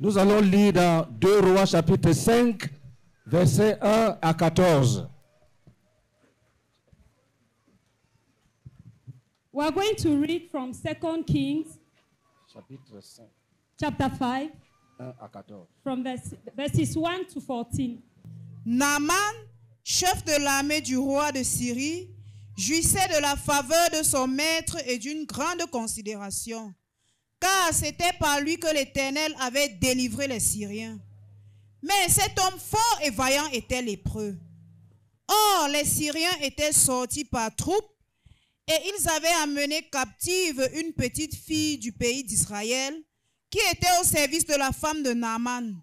Nous allons lire dans 2 Rois chapitre 5, versets 1 à 14. We are going to read from 2 Kings, Chapitre 5, chapter 5, 1 à 14. from verses 1 to 14. Naaman, chef de l'armée du roi de Syrie, jouissait de la faveur de son maître et d'une grande considération, car c'était par lui que l'Éternel avait délivré les Syriens. Mais cet homme fort et vaillant était lépreux. Or, les Syriens étaient sortis par troupes et ils avaient amené captive une petite fille du pays d'Israël qui était au service de la femme de Naaman.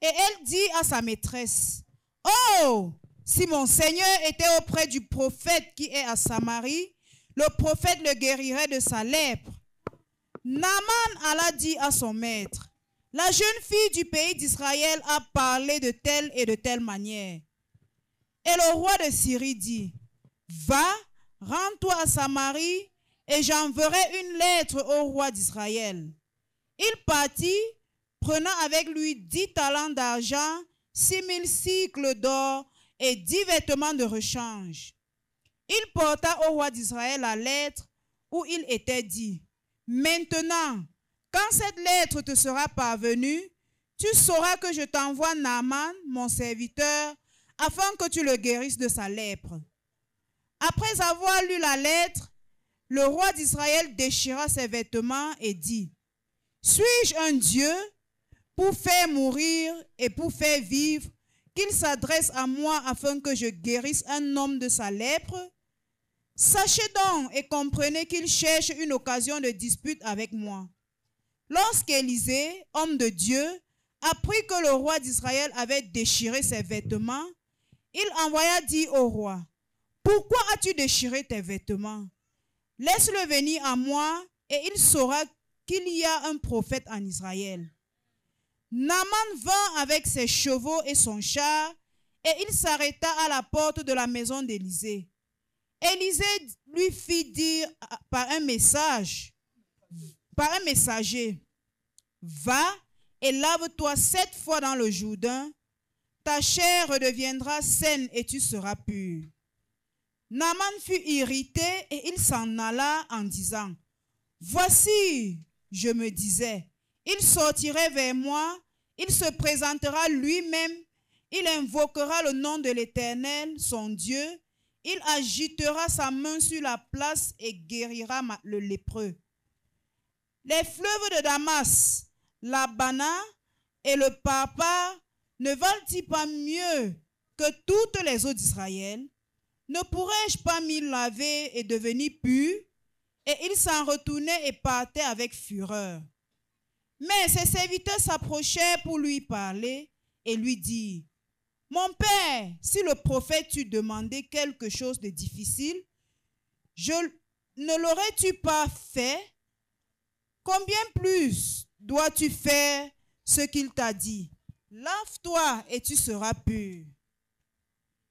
Et elle dit à sa maîtresse, « Oh, si mon Seigneur était auprès du prophète qui est à Samarie, le prophète le guérirait de sa lèpre. » Naaman alla dire à son maître, « La jeune fille du pays d'Israël a parlé de telle et de telle manière. » Et le roi de Syrie dit, « Va, rends-toi à Samarie, et j'enverrai une lettre au roi d'Israël. » Il partit, prenant avec lui 10 talents d'argent, 6000 cycles d'or et 10 vêtements de rechange. Il porta au roi d'Israël la lettre où il était dit, « Maintenant, quand cette lettre te sera parvenue, tu sauras que je t'envoie Naaman, mon serviteur, afin que tu le guérisses de sa lèpre. » Après avoir lu la lettre, le roi d'Israël déchira ses vêtements et dit, « Suis-je un Dieu pour faire mourir et pour faire vivre, qu'il s'adresse à moi afin que je guérisse un homme de sa lèpre? Sachez donc et comprenez qu'il cherche une occasion de dispute avec moi. » Lorsqu'Élisée, homme de Dieu, apprit que le roi d'Israël avait déchiré ses vêtements, il envoya dire au roi, « Pourquoi as-tu déchiré tes vêtements? Laisse-le venir à moi et il saura qu'il y a un prophète en Israël. » Naaman vint avec ses chevaux et son char et il s'arrêta à la porte de la maison d'Élisée. Élisée lui fit dire par un messager, « Va et lave-toi 7 fois dans le Jourdain, ta chair redeviendra saine et tu seras pur. » Naaman fut irrité et il s'en alla en disant, « Voici, je me disais, il sortirait vers moi, il se présentera lui-même, il invoquera le nom de l'Éternel, son Dieu, il agitera sa main sur la place et guérira le lépreux. Les fleuves de Damas, l'Abana et le Papa ne valent-ils pas mieux que toutes les eaux d'Israël? Ne pourrais-je pas m'y laver et devenir pur? » Et il s'en retournait et partait avec fureur. Mais ses serviteurs s'approchèrent pour lui parler et lui dirent, « Mon père, si le prophète t'eût demandé quelque chose de difficile, ne l'aurais-tu pas fait? Combien plus dois-tu faire ce qu'il t'a dit? Lave-toi et tu seras pur. »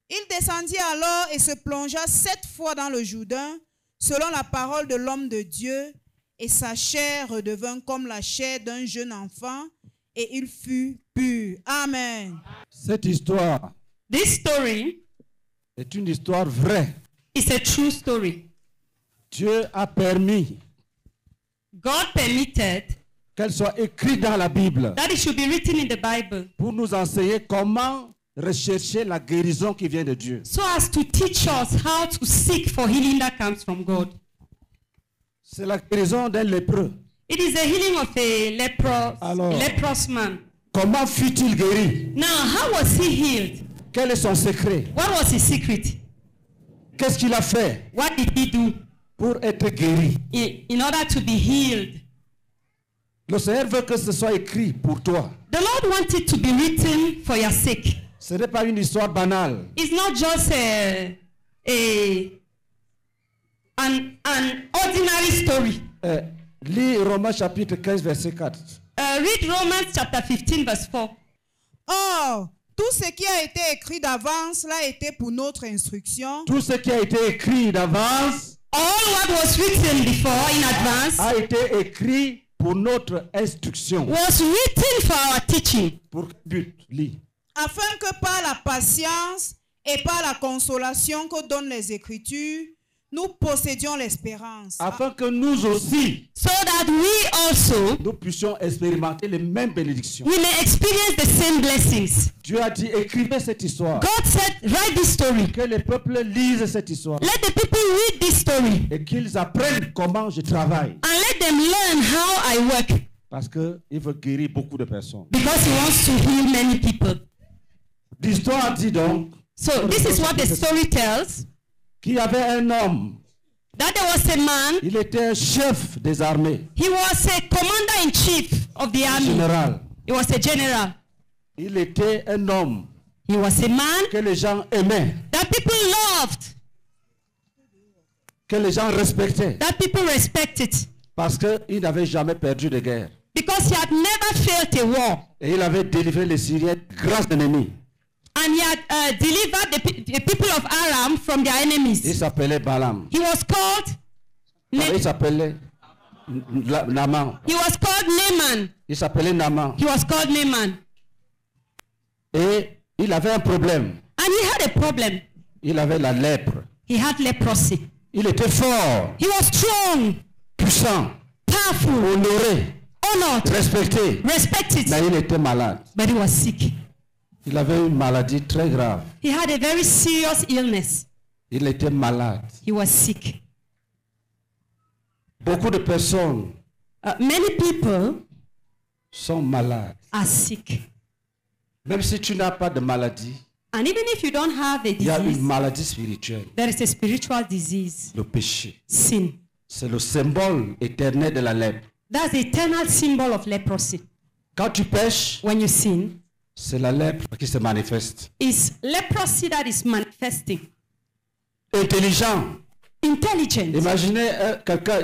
Il descendit alors et se plongea 7 fois dans le Jourdain, selon la parole de l'homme de Dieu, et sa chair redevint comme la chair d'un jeune enfant, et il fut pur. Amen. Cette histoire This story est une histoire vraie. is a true story. Dieu a permis God permitted qu'elle soit écrite dans la Bible that it should be written in the Bible pour nous enseigner comment rechercher la guérison qui vient de Dieu. so as to teach us how to seek for healing that comes from God. C'est la guérison d'un lépreux. It is the healing of a Alors, leprous man. Comment fut-il guéri? Now, how was he healed? Quel est son secret? What was his secret? Qu'est-ce qu'il a fait What did he do pour être guéri? in order to be healed? Le Seigneur veut que ce soit écrit pour toi. The Lord wants it to be written for your sake. Ce n'est pas une histoire banale. It's not just an ordinary story. Lis Romains chapitre 15 verset 4. Read Romans chapter 15 verse 4. Or, tout ce qui a été écrit d'avance l'a été pour notre instruction. Tout ce qui a été écrit d'avance All what was written before in advance a été écrit pour notre instruction. was written for our teaching, Pour quel but? Lis. afin que par la patience et par la consolation que donnent les Écritures, nous possédions l'espérance. Afin que nous aussi, so that we also nous puissions expérimenter les mêmes bénédictions. we may experience the same blessings. Dieu a dit, écrivez cette histoire. God said, write this story. Que les peuples lisent cette histoire. Let the people read this story Et qu'ils apprennent comment je travaille. and let them learn how I work, Parce qu'il veut guérir beaucoup de personnes. because he wants to heal many people. L'histoire dit donc So this is what the story tells, qu'il y avait un homme. that there was a man, Il était chef des armées. he was a commander-in-chief of the army. Général. He was a general. Il était un homme He was a man que les gens aimaient, that people loved, que les gens respectaient. that people respected, Parce qu'il n'avait jamais perdu de guerre. because he had never failed a war. Et il avait délivré les Syriens grâce ennemis. And he had delivered the people of Aram from their Il enemies. s'appelait Balaam. He was called Il s'appelait Naaman. He was called Naaman. Il s'appelait Naaman. He was called Naaman. Et il avait un problème. And he had a problem. Il avait la lèpre. He had leprosy. Il était fort, He was strong, puissant, powerful, honoré, honored, respecté. respected, Mais il était malade. but he was sick. Il avait une maladie très grave. He had a very serious illness. Il était malade. He was sick. Beaucoup de personnes Many people sont malades. are sick. Même si tu n'as pas de maladie, And even if you don't have a il y a une disease, maladie spirituelle, there is a spiritual disease, le péché. sin. C'est le symbole éternel de la lèpre. That's the eternal symbol of leprosy. Quand tu pêches, When you sin, c'est la lèpre qui se manifeste. it's leprosy that is manifesting. Intelligent. Intelligent. Imaginez quelqu'un,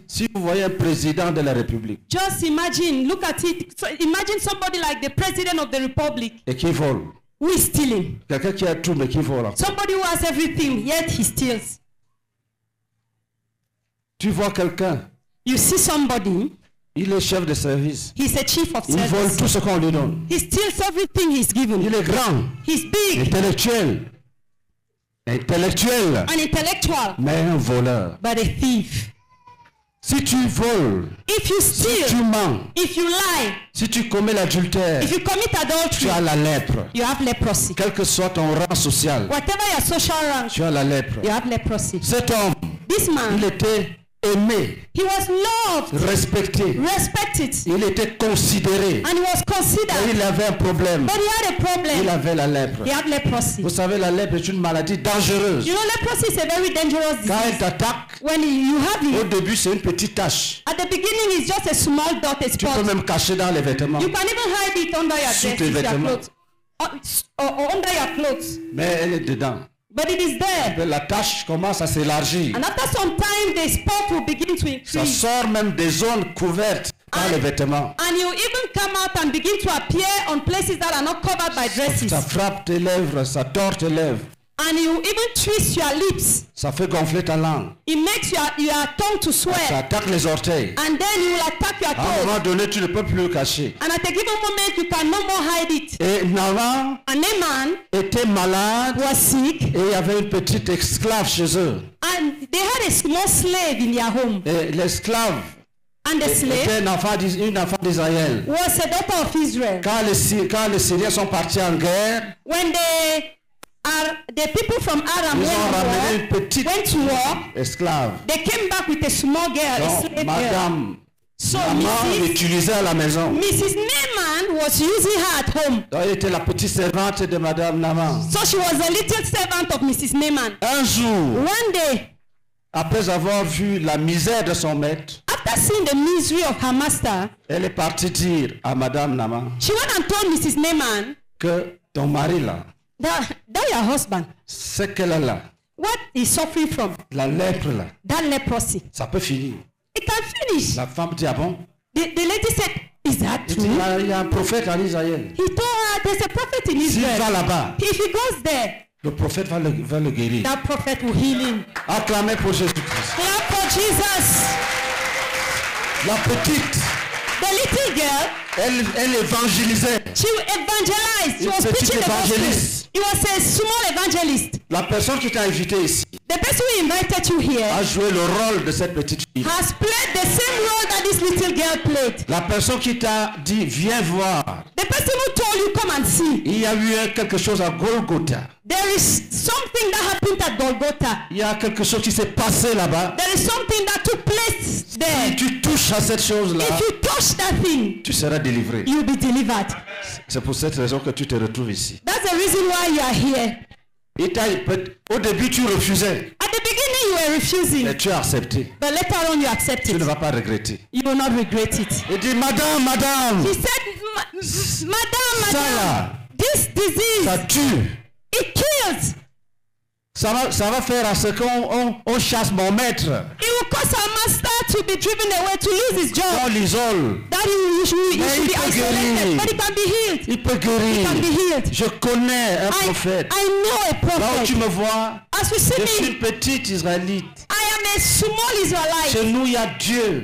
si vous voyez un président de la République Just imagine, look at it. So imagine somebody like the president of the republic et qui vole. who is stealing. Quelqu'un qui a tout mais qui vole. Somebody who has everything, yet he steals. Tu vois quelqu'un, You see somebody, il est chef de service. he's a chief of Il vole service. tout ce qu'on lui donne. He steals everything he's given. Il est grand, He's big, intellectuel. Intellectuel, an intellectual, mais un voleur. but a thief. Si tu voles, If you si tu steal, mens, if you lie, si tu commets l'adultère, if you commit tu adultery, as la lèpre. you have leprosy. Quel que soit ton rang social, Whatever your social rank, tu as la lèpre. you have leprosy. Cet homme, This il man, était aimé, he was loved, respecté. respected, Il était considéré. and he was Et considered. il avait un problème. But he had a Il problem. avait la lèpre. He had leprosy. Vous savez, la lèpre est une maladie dangereuse. You know, leprosy is a very dangerous Quand elle disease. t'attaque, When you have au it, début, c'est une petite tache. at the beginning, it's just a small dot, a Tu peux spot. même cacher dans les vêtements. You can even hide it under your Sous dress, tes if your vêtements. clothes, or under your clothes. Mais elle est dedans. But it is there. Mais la tache commence à s'élargir. And after some time, the spot will begin to Ça increase. sort même des zones couvertes dans les vêtements. And you even come out and begin to appear on places that are not covered by dresses. Ça frappe tes lèvres, ça tord tes lèvres. And you even twist your lips. Ça fait gonfler ta langue. It makes your tongue to Ça swear. attaque les orteils. And then you will attack your À un toes. moment donné, tu ne peux plus le cacher. And at a given moment, you can no more hide it. Et Naaman And Naaman était malade was sick. et il y avait une petite esclave chez eux. And they had a small slave in their home. Et l'esclave And the était slave une enfant d'Israël. was a daughter of Israel. Quand les Syriens sont partis en guerre, When the people from Aram ils ont ramené une petite went to war, esclave. they came back with a small girl, a Donc, slave girl. Madame So Naaman l'utilisait à la maison. Mrs. Naaman was using her at home. Donc, elle était la petite servante de Madame Naaman. So she was a little servant of Mrs. Naaman. Un jour, One day, après avoir vu la misère de son maître, after seeing the misery of her master, elle est partie dire à Madame Naaman she went and told Mrs. Naaman que ton mari là, that your husband, ce qu'elle a là, what he's suffering from, la lèpre là, that leprosy, ça peut finir. it can finish. La femme dit, ah bon? The lady said, is that Elle dit, true? il y a un prophète en Israël. He told her there's a prophet in S'il va Israel. là-bas, If he goes there, le prophète va le guérir. that prophet will heal him. Acclamez pour Jésus-Christ. Clap for Jesus. La petite The little girl, elle évangélisait. she evangelized. She Une was petite preaching the gospel. évangéliste. He was a small evangelist. La personne qui t'a invité ici The person who invited you here a joué le rôle de cette petite fille. has played the same role that this little girl played. La personne qui t'a dit viens voir. The person who told you come and see. Il y a eu quelque chose à Golgotha. There is something that happened at Golgotha. Il y a quelque chose qui s'est passé là-bas. There is something that took place Si there. tu touches à cette chose-là, If you touch that thing, tu seras délivré. you'll be delivered. C'est pour cette raison que tu te retrouves ici. That's the reason why you are here. Au début, tu refusais, At the beginning, you were refusing, mais tu as accepté. but later on, you accept Tu ne it. vas pas regretter. You will not regret it. Il dit, madame, He said, Madam, ça là, this disease, ça tue. it kills. Ça va faire à ce qu'on chasse mon maître. It will cause our master to be driven away, to lose his job. On l'isole. That he should Mais be il peut isolated, guérir. but he can be healed. Il peut He can guérir. be healed. Je connais un prophète. I know a Là où tu prophet. me vois, As you see je suis me, une petite Israélite. I am a small Israelite. Chez nous, il y a Dieu.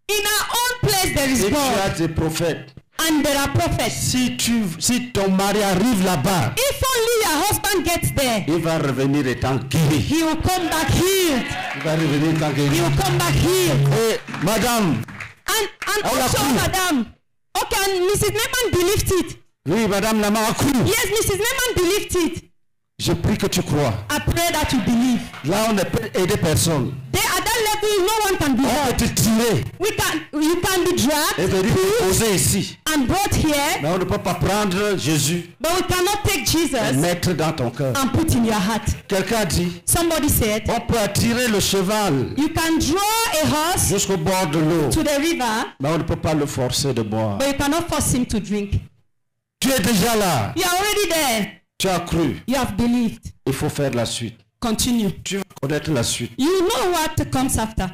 In our own place, there is Et tu as God, des prophètes. and there are prophets. Si ton mari arrive là-bas, If only your husband gets there, il va revenir étant guéri. he will come back healed. Il va revenir étant guéri. He will come back healed. Et madame, And Oh, also, la madam, okay, and Mrs. Neyman believed it. oui, madame Lamakou, Yes, Mrs. Neyman believed it. je prie que tu crois. I pray that you believe. Là, on ne peut aider personne. There, at that level, no one can be On hurt. peut te tirer You can be et dragged venir te poser ici. and brought here, Mais on ne peut pas prendre Jésus but we cannot take et Jesus mettre dans ton cœur. and put in your heart. Quelqu'un a dit, Somebody said, on peut attirer le cheval you can draw a horse jusqu'au bord de l'eau, to the river, mais on ne peut pas le forcer de boire. but you cannot force him to drink. Tu es déjà là. You are already there. Tu as cru. You have believed. Il faut faire la suite. Continue. Tu vas connaître la suite. You know what comes after.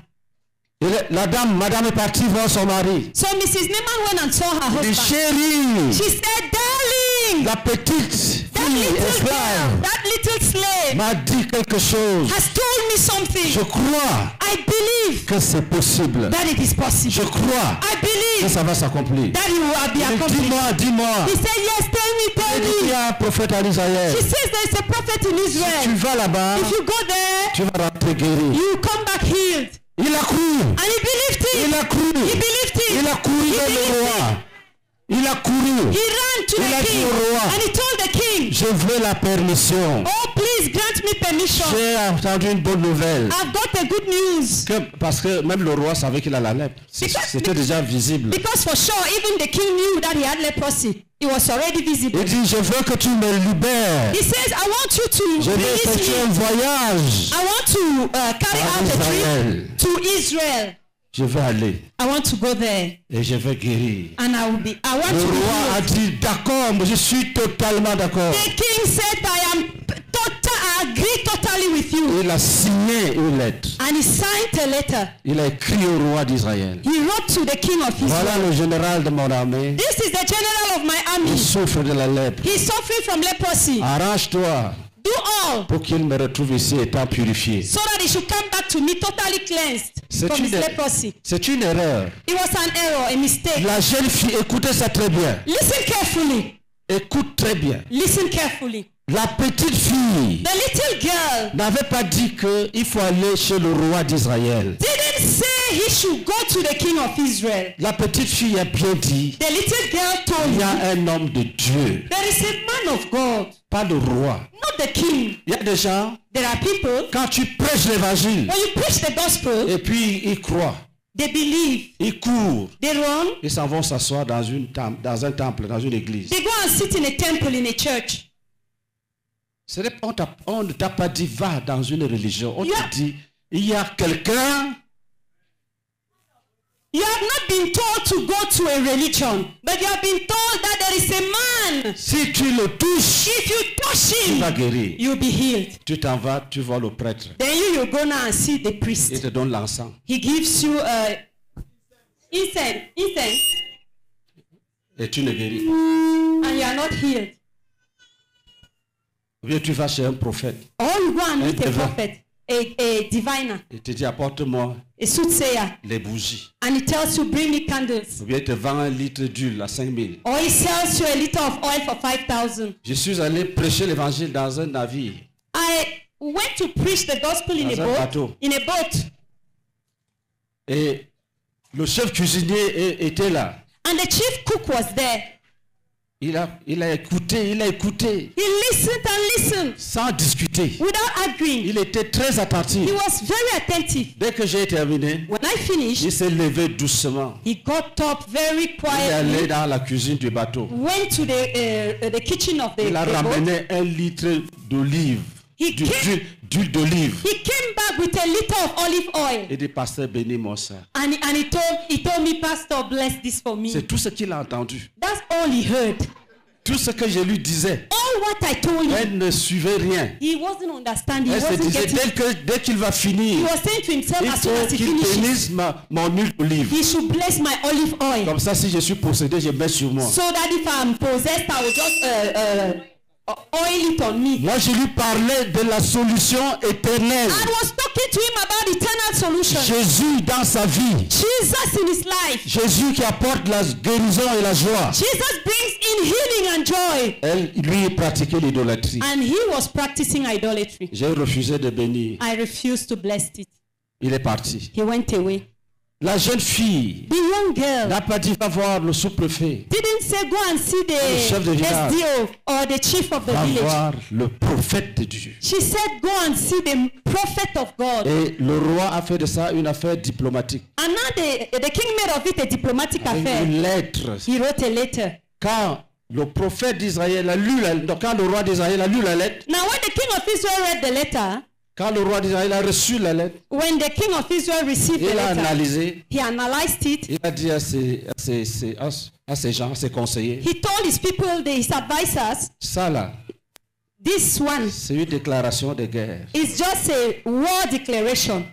Madame est partie voir son mari. So Mrs. Neyman went and saw her Il dit, husband. chérie, She said, darling, la petite that fille little girl, esclave that little slave m'a dit quelque chose. has told me something. Je crois I believe que c'est possible. that it is Je possible. crois I que believe ça va s'accomplir. that it will be Il dit, accomplished. dis-moi. He said, yes, Il dit, il y tell me. a un prophète en Israël. She says there is a prophet in Tu Israel. vas là-bas, If you go there, tu vas rentrer guéri. you will come back healed. Il a cru. And he believed Il it. a cru. He believed it. Il a couru vers le roi. Il a couru. He ran to Il a the dit king au roi, and he told the king, je veux la permission. oh, please grant me permission. J'ai entendu une bonne nouvelle. I've got a good news. Parce que même le roi savait qu'il a la lèpre. C'était déjà visible. Because for sure, even the king knew that he had leprosy. It was already visible. Il dit, je veux que tu me libères. He says, I want you to Je vais release effectuer un me. voyage. I want to carry En out a Israël. trip to Israel. Je vais aller I want to go there. et je vais guérir. And I want Le to be roi a healed. dit, d'accord, je suis totalement d'accord. The king said, I agree totally with you. Il a signé une lettre. And he signed a letter. Il a écrit au roi d'Israël. He wrote to the king of Israel. Voilà le général de mon armée. This is the general of my Il army. souffre de la lèpre. He's suffering from leprosy. Arrange-toi Do all pour qu'il me retrouve ici étant purifié. so that he should come back to me totally cleansed from his leprosy. C'est une erreur. It was an error, a mistake. La jeune fille, écoutez ça très bien. Listen carefully. Écoute très bien. Listen carefully. La petite fille The little girl n'avait pas dit qu'il faut aller chez le roi d'Israël. didn't say he should go to the king of Israel. La petite fille a bien dit, The little girl told il y him, a un homme de Dieu, there is a man of God, pas le roi. not the king. Il y a des gens, There are people, quand tu prêches l'évangile, when you preach the gospel, et puis ils croient, they believe, ils courent, they run, ils s'en vont s'asseoir dans un temple, dans une église. they go and sit in a temple in a church. On ne t'a pas dit va dans une religion. On Yeah. te dit il y a quelqu'un. You have not been told to go to a religion, but you have been told that there is a man. Si tu le touches, If you touch tu vas him, guérir. you'll be healed. Tu t'en vas, tu vois le prêtre. Then you go now and see the Il priest. te donne l'encens. He gives you incense, Et tu ne guéris. and you are not healed. Ou bien tu vas chez un prophète. Or you go and meet a devant. prophet, a diviner, Il te dit, apporte-moi a soothsayer, les bougies. and he tells you, bring me candles. Ou bien il te vend 1 litre d'huile à 5000. Or he sells you a liter of oil for 5,000. Je suis allé prêcher l'évangile dans un navire. I went to preach the gospel in a Dans un boat. bateau. In a boat. Et le chef cuisinier était là. And the chief cook was there. Il a écouté. He listened and listened Sans discuter. without arguing. Il était très attentif. He was very attentive. Dès que j'ai terminé, When I finished, il s'est levé doucement. he got up very Il est allé quietly, dans la cuisine du bateau. went to the kitchen of the Il a boat. ramené 1 litre d'olive. He came, D'huile d'olive. he came back with a liter of olive oil. Et dit, pasteur, bénis-moi ça. And he told me, Pastor, bless this for me. C'est tout ce qu'il a entendu. That's all he heard. Tout ce que je lui disais, All what I told him, elle ne suivait rien. he wasn't understanding. He Elle se wasn't disait, getting. dès qu'il va He finir, was saying to himself, il as soon as faut he qu'il finishes, bénisse mon huile d'olive. he should bless my olive oil. Comme ça, si je suis possédé, je mets sur moi. So that if I'm possessed, I will just oil it on me. Moi, je lui parlais de la solution éternelle. I was talking to him about eternal solution. Jésus dans sa vie. Jesus in his life. Jésus qui apporte la guérison et la joie. Jesus brings in healing and joy. Lui pratiquait l'idolâtrie. And he was practicing idolatry. J'ai refusé de bénir. I refused to bless it. Il est parti. He went away. La jeune fille The young girl n'a pas dit va voir le sous-préfet. didn't say go and see chef de the village. SDO or the chief of the Va village. voir le prophète de Dieu. She said go and see the prophet of God. Et le roi a fait de ça une affaire diplomatique. And now the king made of it a diplomatic affair. Une lettre. He wrote a letter. Quand le prophète d'Israël a lu la lettre, quand le roi d'Israël a lu la lettre, Now when the king of Israel read the letter, quand le roi d'Israël a reçu la lettre, when the king of Israel received the il a letter, analysé, he analyzed it. il a dit à ses gens, à ses conseillers, He told his people, his advisors, ça là, this one c'est une déclaration de guerre. is just a war declaration.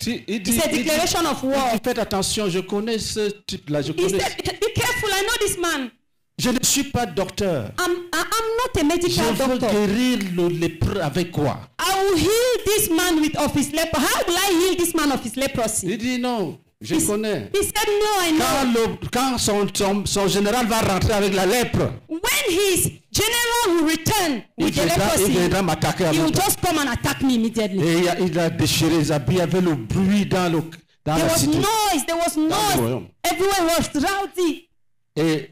Il dit, It's a declaration of war. faites attention, je connais ce type-là, je He connais. said, be careful, I know this man. Je ne suis pas docteur. I'm not a Je medical veux doctor. guérir le lépreux avec quoi? I will heal this man of his leprosy. How will I heal this man of his leprosy? Il dit non, je connais. He said, no, I know. Quand son général va rentrer avec la lèpre, When his general will return il with the viendra leprosy, m'attaquer he avec will ça. just come and attack me immediately. Et il a déchiré les habits, il y avait le bruit dans There la was cité. noise, there was noise. royaume. Everywhere was rowdy. Et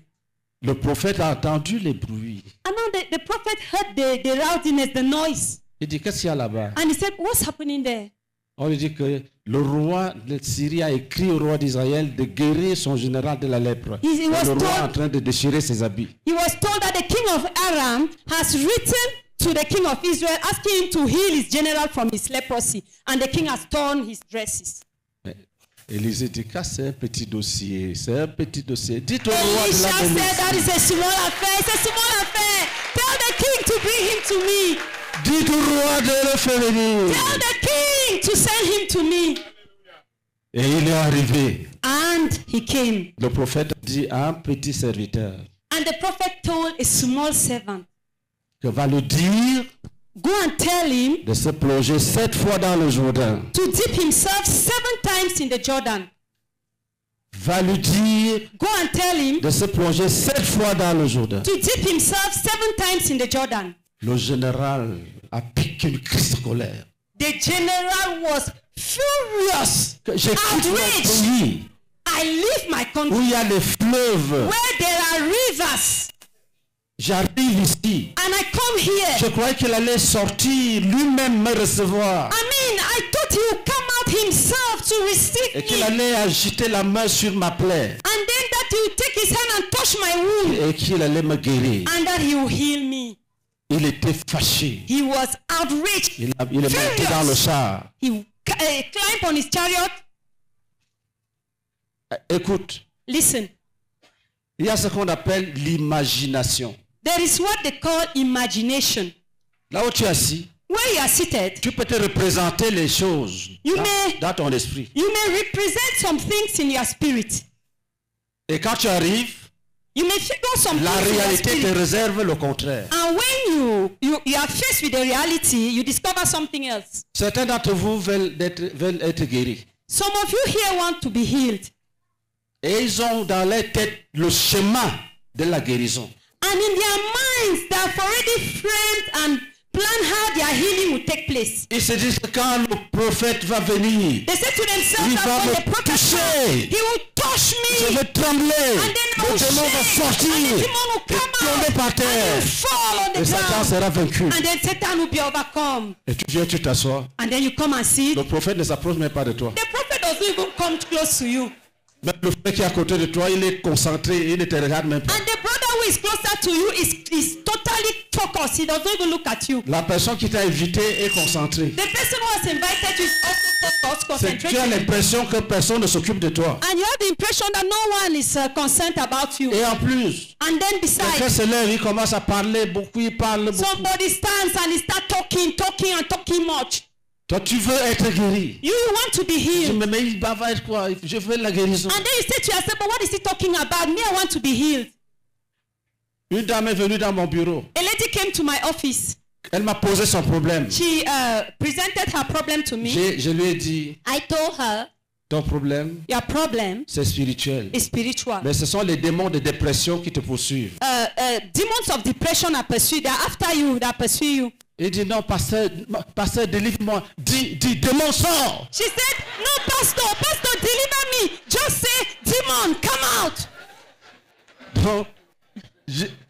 le prophète a entendu les bruits. And now the prophet heard the rowdiness, the noise. Il dit, qu'est-ce qu'il y a là-bas? And he said, what's happening there? On lui dit que le roi de Syrie a écrit au roi d'Israël de guérir son général de la lèpre. He Et was le roi est en told, train de déchirer ses habits. he was told that the king of Aram has written to the king of Israel asking him to heal his general from his leprosy. And the king has torn his dresses. Élisée dit que c'est un petit dossier, c'est un petit dossier. Dites au roi de Elisha la said bénir. that is a small affair. It's a small affair. Tell the king to bring him to me. Dites au roi de le faire venir. Tell the king to send him to me. Et il est arrivé. And he came. Le prophète dit à un petit serviteur And the prophet told a small servant, que va le dire go and tell him de se plonger 7 fois dans le Jourdain. to dip himself 7 times in the Jordan. Va lui dire Go and tell him de se plonger 7 fois dans le Jourdain. to dip himself 7 times in the Jordan. Le général a piqué une crise de colère. The general was furious. Que j'ai quitté mon Outrage. pays I leave my où country il y a les fleuves. where there are rivers J'arrive ici. and I come here. Je croyais qu'il allait sortir lui-même me recevoir. I mean, I thought he would come out himself to receive Et qu'il me. allait agiter la main sur ma plaie. And then that he would take his hand and touch my wound. Et qu'il allait me guérir. And that he would heal me. Il était fâché. He was outraged. Il est monté dans le char. He climbed on his chariot. Écoute, Listen, il y a ce qu'on appelle l'imagination. there is what they call imagination. Là où tu es assis, Where you are seated, tu peux te représenter les choses You dans, may- dans ton esprit. you may represent some things in your spirit. Et quand tu arrives, You may figure some La things in your réalité te spirit. réserve le contraire. And when you are faced with the reality, you discover something else. Certains d'entre vous veulent être guéris. Some of you here want to be healed. Et ils ont dans leur tête le chemin de la guérison. And in their minds, they have already framed and planned how their healing will take place. Ils se disent que quand le prophète va venir, They say to themselves il that va when me the prophet toucher. comes, he will touch Je me. vais trembler. And then I Le will démon va shake. sortir And the et demon will come tomber out. par And he terre. will fall on Et the Satan ground. sera vaincu. And then Satan will be overcome. Et tu viens, tu t'assois. And then you come and see. Le prophète ne s'approche même pas de toi. The prophet doesn't even come close to you. Même le frère qui est à côté de toi, il est concentré, il ne te regarde même pas. And the brother who is closer to you is totally focused. He doesn't even look at you. La personne qui t'a invité est concentrée. The person who has invited you is also focused, Tu as concentrated. l'impression que personne ne s'occupe de toi. And you have the impression that no one is concerned about you. Et en plus, And then quelqu'un besides, se lève, il commence à parler beaucoup, il parle beaucoup. somebody stands and he starts talking much. Toi, tu veux être guéri. You want to be Je healed. me mets, il bavard quoi? Je veux la guérison. And then you say to yourself, but what is he talking about? Me, I want to be healed. Une dame est venue dans mon bureau. A lady came to my office. Elle m'a posé son problème. She presented her problem to me. Je lui ai dit, I told her, ton problème, your problem c'est spirituel. is spiritual. Mais ce sont les démons de dépression qui te poursuivent. Demons of depression are pursued. They're after you. They pursue you. Il dit, non, pasteur, délivre-moi. Dis, démon, sors. She said, no, pastor, deliver me. Just say, demon, come out. Donc,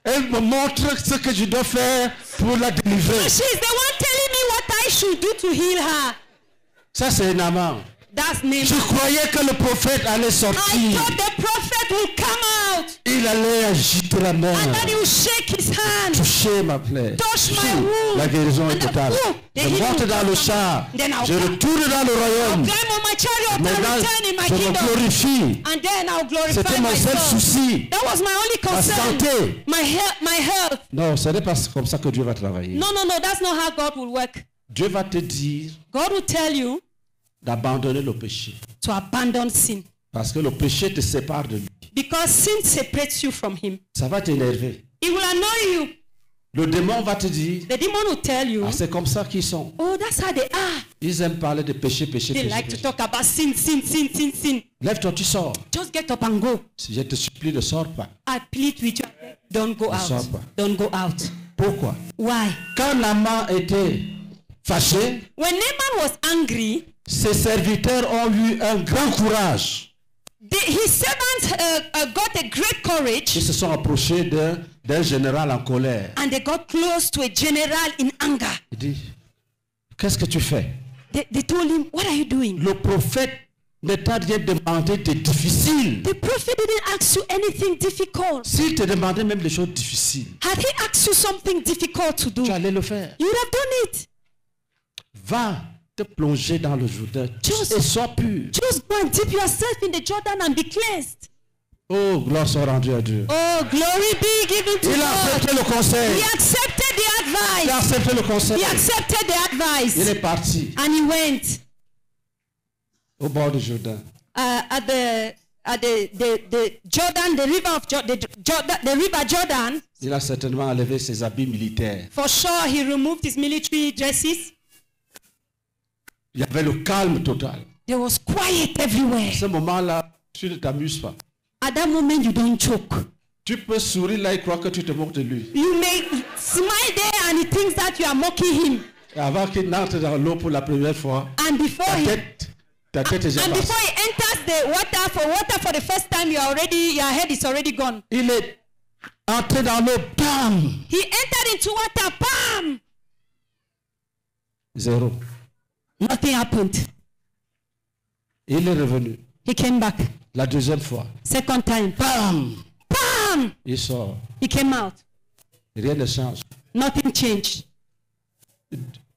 elle me montre ce que je dois faire pour la délivrer. She's the one telling me what I should do to heal her. Ça, c'est Naaman. That's Naaman. Je croyais que le prophète allait I sortir. thought the prophet would come out Il allait agiter la main, and that he would shake his hand. toucher ma plaie. Touch my Si, wound. la guérison est And the- totale. the Je healing monte will dans le come. char. Then I'll Je come. retourne dans le I'll royaume. climb on my chariot and Maintenant, return in my je me kingdom. glorifie. And then I'll glorify C'était mon seul myself. souci. That was my only concern. santé. My health. Non, ce n'est pas comme ça que Dieu va travailler. No, that's not how God will work. Dieu va te dire God will tell you d'abandonner le péché. to abandon sin. Parce que le péché te sépare de lui. Because sin separates you from him. Ça va t'énerver. It will annoy you. Le démon va te dire, The demon will tell you, ah, c'est comme ça qu'ils sont. oh, that's how they are. Ils aiment parler de péché, péché, They péché. like to péché. talk about sin. Lève-toi, tu sors. Just get up and go. Si je te supplie, ne sors pas. I plead with you. Don't go Ne sors out. pas. Don't go out. Pourquoi? Why? Quand Naaman était fâché, When Naaman was angry, ses serviteurs ont eu un grand courage. his servants got a great courage Ils se sont approchés d'un général en colère. and they got close to a general in anger. Il dit, qu'est-ce que tu fais? They told him, what are you doing? Le prophète ne t'a rien demandé de difficile. The prophet didn't ask you anything difficult. S'il te demandait même des choses difficiles, Had he asked you something difficult to do, tu allais le faire. you would have done it. Va te plonger dans le Jourdain Just- et sois pur. Just go and dip yourself in the Jordan and be cleansed. Oh, gloire soit rendue à Dieu. Oh, glory be given to Il a God. accepté le conseil. He accepted the Il a advice. accepté le conseil. He accepted the Il advice. est parti And he went au bord du Jourdain. at the Jordan, the river of the river Jordan. Il a certainement enlevé ses habits militaires. For sure, he removed his military dresses. Il y avait le calme total. There was quiet everywhere. À ce moment-là, tu ne t'amuses pas. At that moment, you don't choke. Tu peux sourire là et croire que tu te moques de lui. You may smile there and he thinks that you are mocking him. Et avant qu'il n'entre dans l'eau pour la première fois, And before ta he tête est déjà and before passée. he enters the water for the first time, your head is already gone. Il est entré dans l'eau, bam! He entered into water, bam! Zéro. Nothing happened. Il est revenu. He came back. La deuxième fois, Second time, bam! bam! Il sort. He came out. Rien ne change. Nothing changed.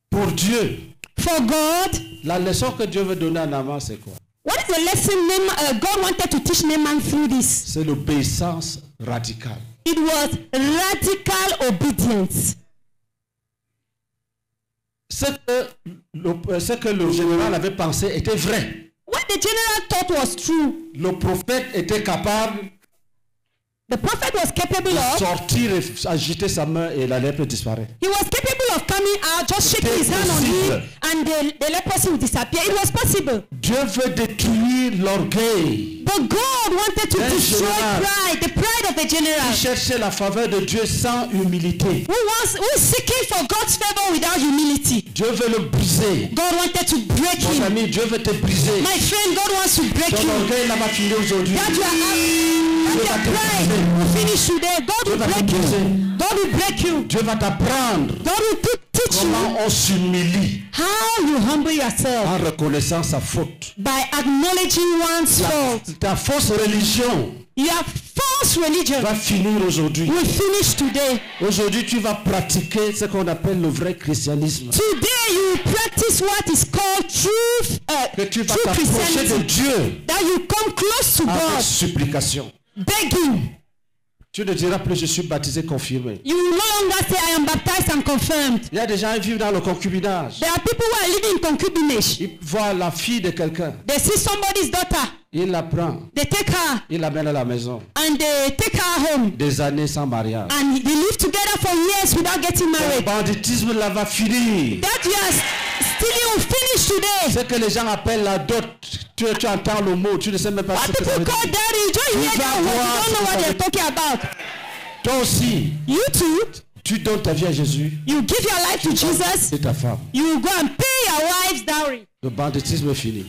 Pour Dieu, For God, la leçon que Dieu veut donner à Naaman, c'est quoi? what is the lesson God wanted to teach Naaman through this? C'est l'obéissance radicale. It was radical obedience. Ce que le général avait pensé était vrai. What the general thought was true. Le prophète était capable The prophet was capable of. sortir et agiter sa main et la lèpre disparaît. He was capable of coming out, just shaking his hand on him, and the leprosy would disappear. It was possible. Dieu veut détruire l'orgueil. But God wanted to destroy pride, the pride of the general. Il cherchait la faveur de Dieu sans humilité. Who is seeking for God's favor without humility? Dieu veut le briser. God wanted to break Mon him. ami, Dieu veut te briser. My friend, God wants to break Ton you. orgueil n'a pas fini aujourd'hui. That you are Dieu va having te pride briser. will finish today. God Dieu will va te break briser. you. God will break you. Dieu va t'apprendre God will teach comment you on s'humilie how you humble yourself en reconnaissant sa faute. by acknowledging one's fault. Ta fausse religion Your false religion va finir aujourd'hui. will finish today. Aujourd'hui, tu vas pratiquer ce qu'on appelle le vrai christianisme. Today you will practice what is called Que tu vas true t'approcher de Christianity. Dieu That you come close to avec God, supplication. begging. Tu ne diras plus je suis baptisé confirmé. You will no longer say I am baptized and confirmed. Il y a des gens qui vivent dans le concubinage. There are people who are living in concubinage. Ils voient la fille de quelqu'un. They see somebody's daughter. Ils la prennent. They take her Ils l'amènent à la maison. and they take her home. Des années sans mariage. And they live together for years without getting Le married. banditisme là va finir. That you are stealing will finish today. Ce que les gens appellent la dot, tu entends le mot, tu ne sais même pas What ce que ça veut people call dire. daddy, you just hear that word, you don't know what they're talking about. Toi aussi, You too, tu donnes ta vie à Jésus you give your life to Jesus, et ta femme. you will go and pay your wife's dowry. Le banditisme est fini.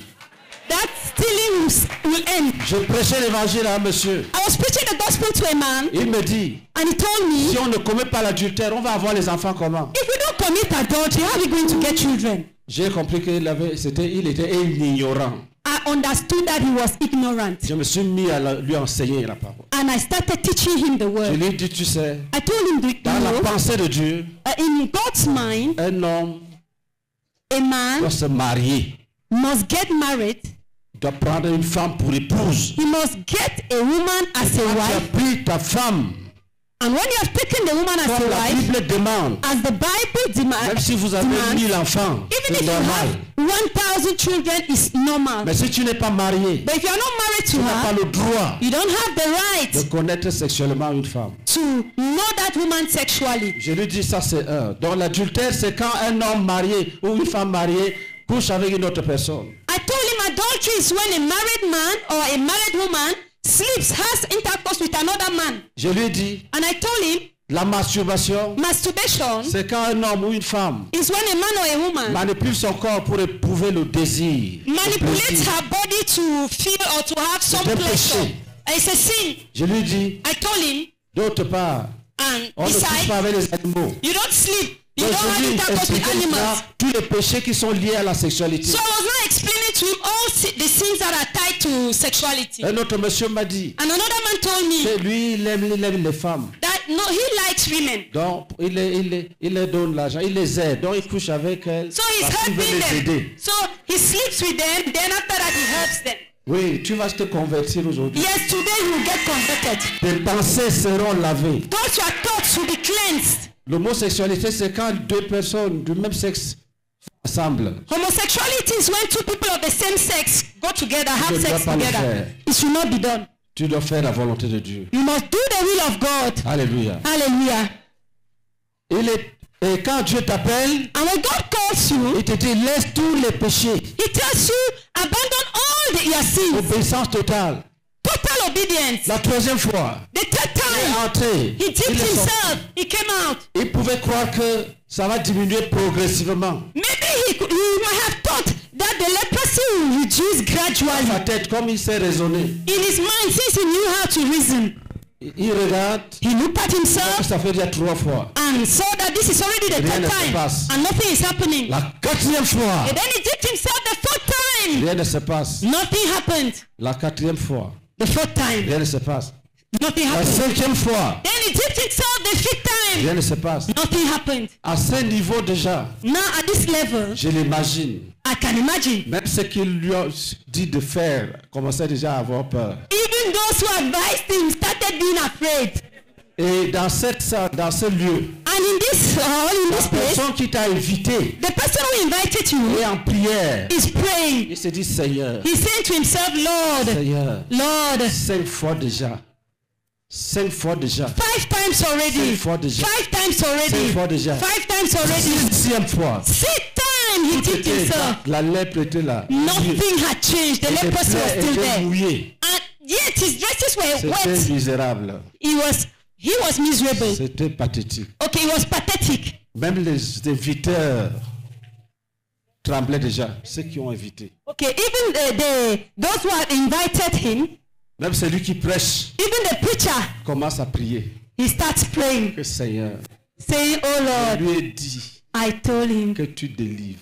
That stealing will end. Je prêchais l'évangile à un monsieur. I was preaching the gospel to a man, Il me dit, and he told me, si on ne commet pas l'adultère, on va avoir les enfants comment? if you don't commit adultery, how are you going to get children? J'ai compris qu'il était ignorant. I understood that he was ignorant, Je me suis mis à lui enseigner la parole. and I started teaching him the Je word. lui ai dit, tu sais, I told him, dans la you know, pensée de Dieu, in God's mind, un homme a man doit se marier, must get married. doit prendre une femme pour épouse. He must get a woman as a Quand tu as wife. pris ta femme, And when you have taken the woman as comme a la wife, Bible demande, as the Bible même demands, si vous avez 1000 enfants, even c'est if you normal. have 1,000 children, is normal. Mais si tu n'es pas marié, But if you are not married tu to n'as pas her, le droit you don't have the de right connaître sexuellement une femme. to know that woman sexually. Je lui dis ça c'est un. Donc l'adultère c'est quand un homme marié ou une femme mariée couche avec une autre personne. I told him adultery is when a married man or a married woman sleeps, has intercourse with another man. Je lui ai dit, And I told him la masturbation masturbation c'est quand un homme ou une femme is when a man or a woman manipule son corps pour éprouver le désir. le manipulates plaisir. her body to feel or to have some C'est un pleasure. péché. It's a sin. Je lui ai dit, I told him, d'autre part, and on ne couche besides, pas avec les animaux. you don't sleep. You Donc, don't je have lui ai intercourse with expliqué animals. tous les péchés qui sont liés à la sexualité. So I was not explaining to him all the sins that are tied to sexuality. Un autre monsieur m'a dit, And another man told me que lui il aime les femmes. that no, he likes women. Donc, il leur donne l'argent, il les aide. Donc, il couche avec elles. So he's parce qu'il veut helping les them. aider. So he sleeps with them. Then after that he helps them. Oui, tu vas te convertir aujourd'hui. Yes, today you will get converted. Tes pensées seront lavées. Those your thoughts will be cleansed. L'homosexualité, c'est quand deux personnes du même sexe ensemble. Homosexuality is when two people of the same sex go together, have ne sex dois pas le together. faire. It should not be done. Tu dois faire la volonté de Dieu. You must do the will of God. Alléluia. Hallelujah. Et quand Dieu t'appelle, And when God calls you, il te dit laisse tous les péchés. He tells you, abandon all your sins. Obéissance totale. Total obedience. La troisième fois, The third il est time, entré. he dipped Il est sorti. himself. He came out. Il pouvait croire que ça va diminuer progressivement. Maybe he might have thought that the leprosy will reduce Sa gradually. tête, comme il s'est raisonné, In his mind, since he knew how to reason, il regarde, he looked at himself ça fait déjà 3 fois. and saw that this is already the Rien third ne se time passe. and nothing is happening. La 4e fois, And then he dipped himself the fourth time. rien ne se passe. Nothing happened. La 4e fois, The fourth time. rien ne se passe. Nothing La happened. 5e fois, Then he dipped himself the fifth time. rien ne se passe. Nothing happened. À ce niveau déjà, Now at this level, je l'imagine. I can imagine. Même ce qu'il lui a dit de faire commençait déjà à avoir peur. Even those who advised him started being afraid. Et dans ce lieu, And in this in la this place, personne qui t'a invité the person who invited you est en prière. is praying. Il se dit Seigneur, He's saying to himself, Lord, Seigneur, Lord, 5 fois déjà. 5 fois déjà. 5 times already. 5 fois déjà. 5 times already. 5 fois déjà. 5 times already. 6e fois. 6 times he Tout dipped était, himself. la lèpre était là. Nothing had changed. The Les leprosy was plaies still étaient there. mouillées. And yet his dresses were C'était wet. misérable. He was miserable. C'était pathétique. Okay, he was pathetic. Même les inviteurs tremblaient déjà, ceux qui ont invité. Okay, even those who had invited him, Même celui qui prêche even the preacher, commence à prier. he starts praying, Que Seigneur, saying, "Oh je Lord, lui ai dit I told him que tu délivres.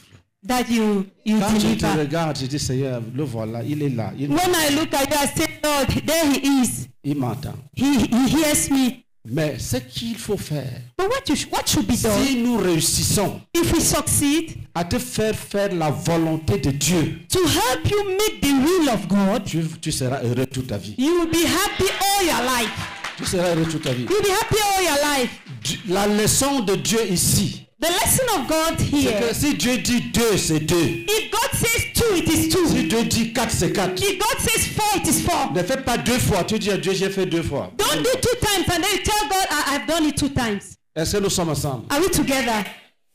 that you Quand je te deliver." regarde, je dis Seigneur, le voilà, il est là. When I look at you, I say, "Lord, there he is. Il m'entend. He hears me." Mais ce qu'il faut faire, But what should be done si nous réussissons if we succeed à te faire la volonté de Dieu, to help you make the will of God? tu seras heureux toute ta vie. You will be happy all your life. Tu seras heureux toute ta vie. You'll be happy all your life. La leçon de Dieu ici, The lesson of God c'est here. que si Dieu dit 2, c'est 2. If God says 2, it is 2. Si Dieu dit 4, c'est 4. If God says 4, it is 4. Ne fais pas 2 fois. Tu dis à Dieu, j'ai fait 2 fois. Don't do 2 times and then you tell God, I've done it 2 times. Est-ce que nous sommes ensemble? Are we together?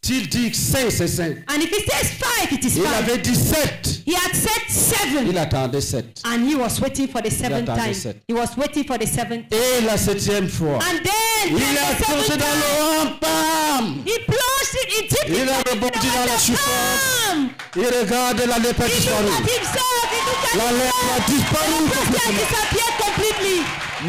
S'il dit 5, c'est 5. And if he says 5, it is Il 5. avait dit 7. He had said 7. Il attendait 7. And he was waiting for the 7th attendait time. 7. He was waiting for the 7th time. Et la 7e fois, And then, il then a the plongé 7th dans time, l'eau, bam! he plunged it, he dipped Il a himself in rebondi the dans la water. surface. Bam! Il regarde la lèpre He disparue. looked at himself. He looked at La lèpre a disparu himself. He complètement. disappeared completely.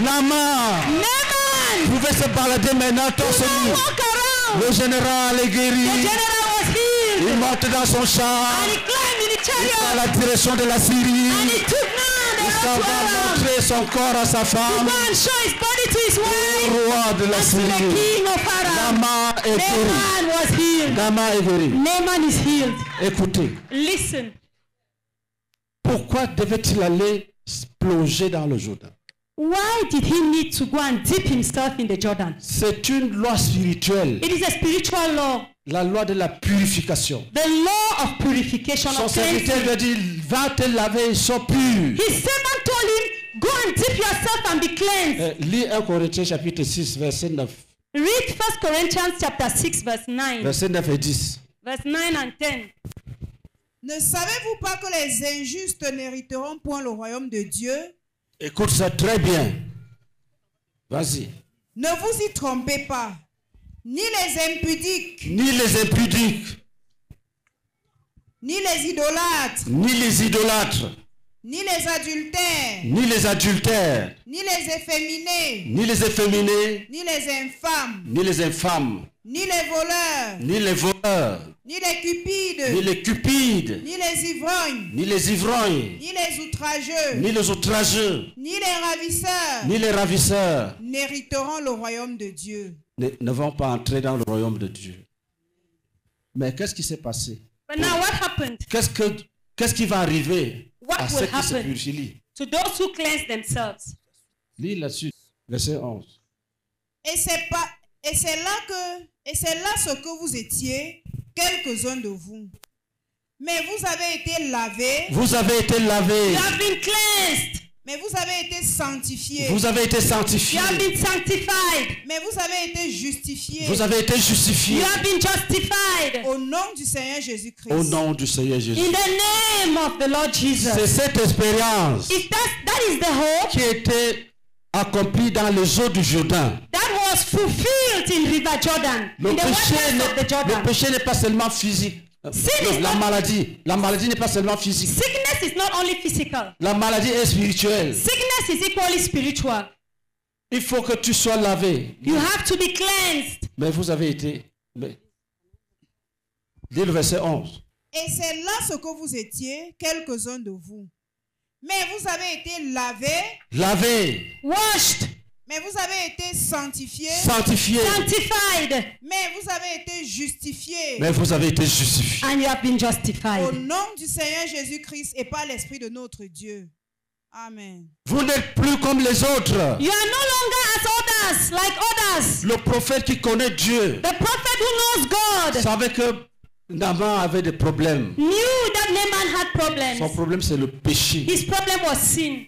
Naaman Naaman pouvait se balader maintenant torse could nu. not walk around. Le général est The guéri. general was healed. Il monte dans son char. And he climbed in the À chariot. la direction de la Syrie. And he took now Il the s'en road to va Aram. montrer son corps à sa To femme. go and show his body to his wife. Roi de la And to the Syrie. king of Aram. Naaman est guéri. Naaman was healed. Naaman est guéri. Naaman is healed. Écoutez, Listen. pourquoi devait-il aller plonger dans le Jourdain? Why did he need to go and dip himself in the Jordan? C'est une loi spirituelle. It is a spiritual law. La loi de la purification. The law of purification, Son of serviteur lui cleansing. a dit, va te laver, sois pur. His servant told him, go and dip yourself and be cleansed. Lis 1 Corinthiens chapitre 6, verset 9. Read 1 Corinthians chapter 6, verse 9. Verset 9 et 10. Verse 9 and 10. Ne savez-vous pas que les injustes n'hériteront point le royaume de Dieu? Écoute ça très bien. Vas-y. Ne vous y trompez pas. Ni les impudiques, Ni les impudiques, ni les idolâtres, ni les idolâtres, ni les adultères, ni les adultères, ni les efféminés, ni les efféminés, ni les infâmes, ni les infâmes, ni les voleurs, ni les voleurs, ni les cupides, ni les cupides, ni les ivrognes, ni les ivrognes, ni les outrageux, ni les outrageux, ni les ravisseurs ni les ravisseurs n'hériteront le royaume de Dieu. ne vont pas entrer dans le royaume de Dieu. Mais qu'est-ce qui s'est passé? But now what happened Qu'est-ce qui va arriver What à ceux will qui se happen? purifient? Lis. to those who cleanse themselves? Lis là-dessus, verset 11. Et c'est là ce que vous étiez, quelques-uns de vous. Mais vous avez été lavés, Vous avez été lavés, You have been cleansed. mais vous avez été sanctifiés, vous avez été sanctifiés, You have been sanctified. mais vous avez été justifiés vous avez été justifiés You have been justified. au nom du Seigneur Jésus-Christ. au nom du Seigneur Jésus. In the name of the Lord Jesus. C'est cette expérience If that is the hope qui a été accomplie dans les eaux du Jourdain. that was fulfilled in River Jordan, Le in the waters of the le Jordan. péché n'est pas seulement physique. Sin Non, is la not- maladie n'est pas seulement physique. Sickness is not only physical. La maladie est spirituelle. Sickness is equally spiritual. Il faut que tu sois lavé. You have to be cleansed. Mais vous avez été... Dis le verset 11. Et c'est là ce que vous étiez, quelques-uns de vous. Mais vous avez été lavés, Lavé, Washed. mais vous avez été sanctifiés, sanctifié, Sanctified. mais vous avez été justifiés mais vous avez été justifié. And you have been au justified. nom du Seigneur Jésus-Christ et par l'Esprit de notre Dieu. Amen. Vous n'êtes plus comme les autres. You are no longer as others, like others. Le prophète qui connaît Dieu The prophet who knows God savait que Naaman avait des problèmes. knew that Naaman had Son problems. problème, c'est le péché. His problem was sin.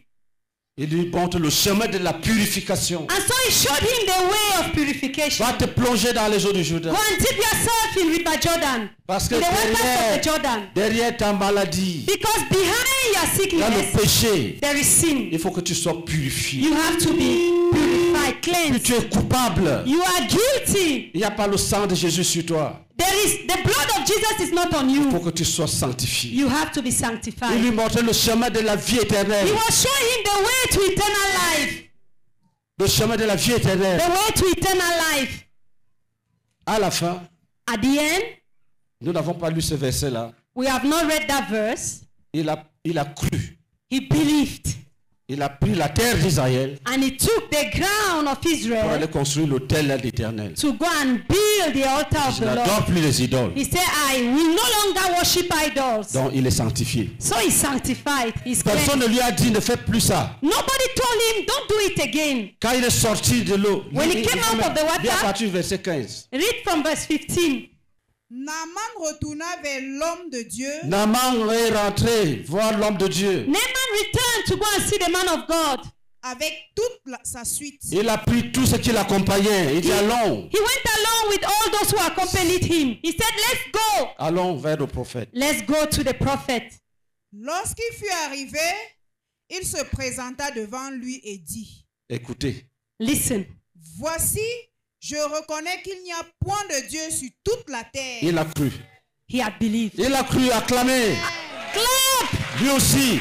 Il lui montre le chemin de la purification. And so he showed him the way of purification. Va te plonger dans les eaux du Jourdain. Go and dip yourself in River Jordan. Parce que In the waters of the Jordan. derrière ta maladie, Because behind your il y a le sickness, péché. there is sin. Il faut que tu sois purifié. You have to be purified, Puis cleansed. tu es coupable. You are guilty. Il n'y a pas le sang de Jésus sur toi. The blood of Jesus is not on Il you. faut que tu sois sanctifié. You have to be Il sanctified. lui montre le chemin de la vie éternelle. He was showing him the way to eternal life. Le chemin de la vie éternelle. The way to eternal life. À la fin, At the end, nous n'avons pas lu ce verset-là. we have not read that verse. Il a cru. He believed. Il a pris la terre d'Israël And he took the ground of pour Israel aller construire l'autel de l'Éternel. to go and build the altar of Je the n'adore Lord. plus les idoles. He said, I will no longer worship idols. Donc il est sanctifié. So he's sanctified. He's Personne cleansed. ne lui a dit ne fais plus ça. Nobody told him, don't do it again. Quand il est sorti de l'eau, When he came out of the water- bien à partir du verset 15. Read from verse 15. Naaman retourna vers l'homme de Dieu Naaman est rentré voir l'homme de Dieu. Naaman returned to go and see the man of God. avec toute sa suite. Il a pris tout ce qui l'accompagnait. Il dit allons, He went along with all those who accompanied him. He said, let's go. allons vers le prophète. Let's go to the prophet. Lorsqu'il fut arrivé, il se présenta devant lui et dit, Écoutez, Listen. voici, je reconnais qu'il n'y a point de Dieu sur toute la terre. il a cru. He had believed. Il a cru, acclamé. Clap. Lui aussi,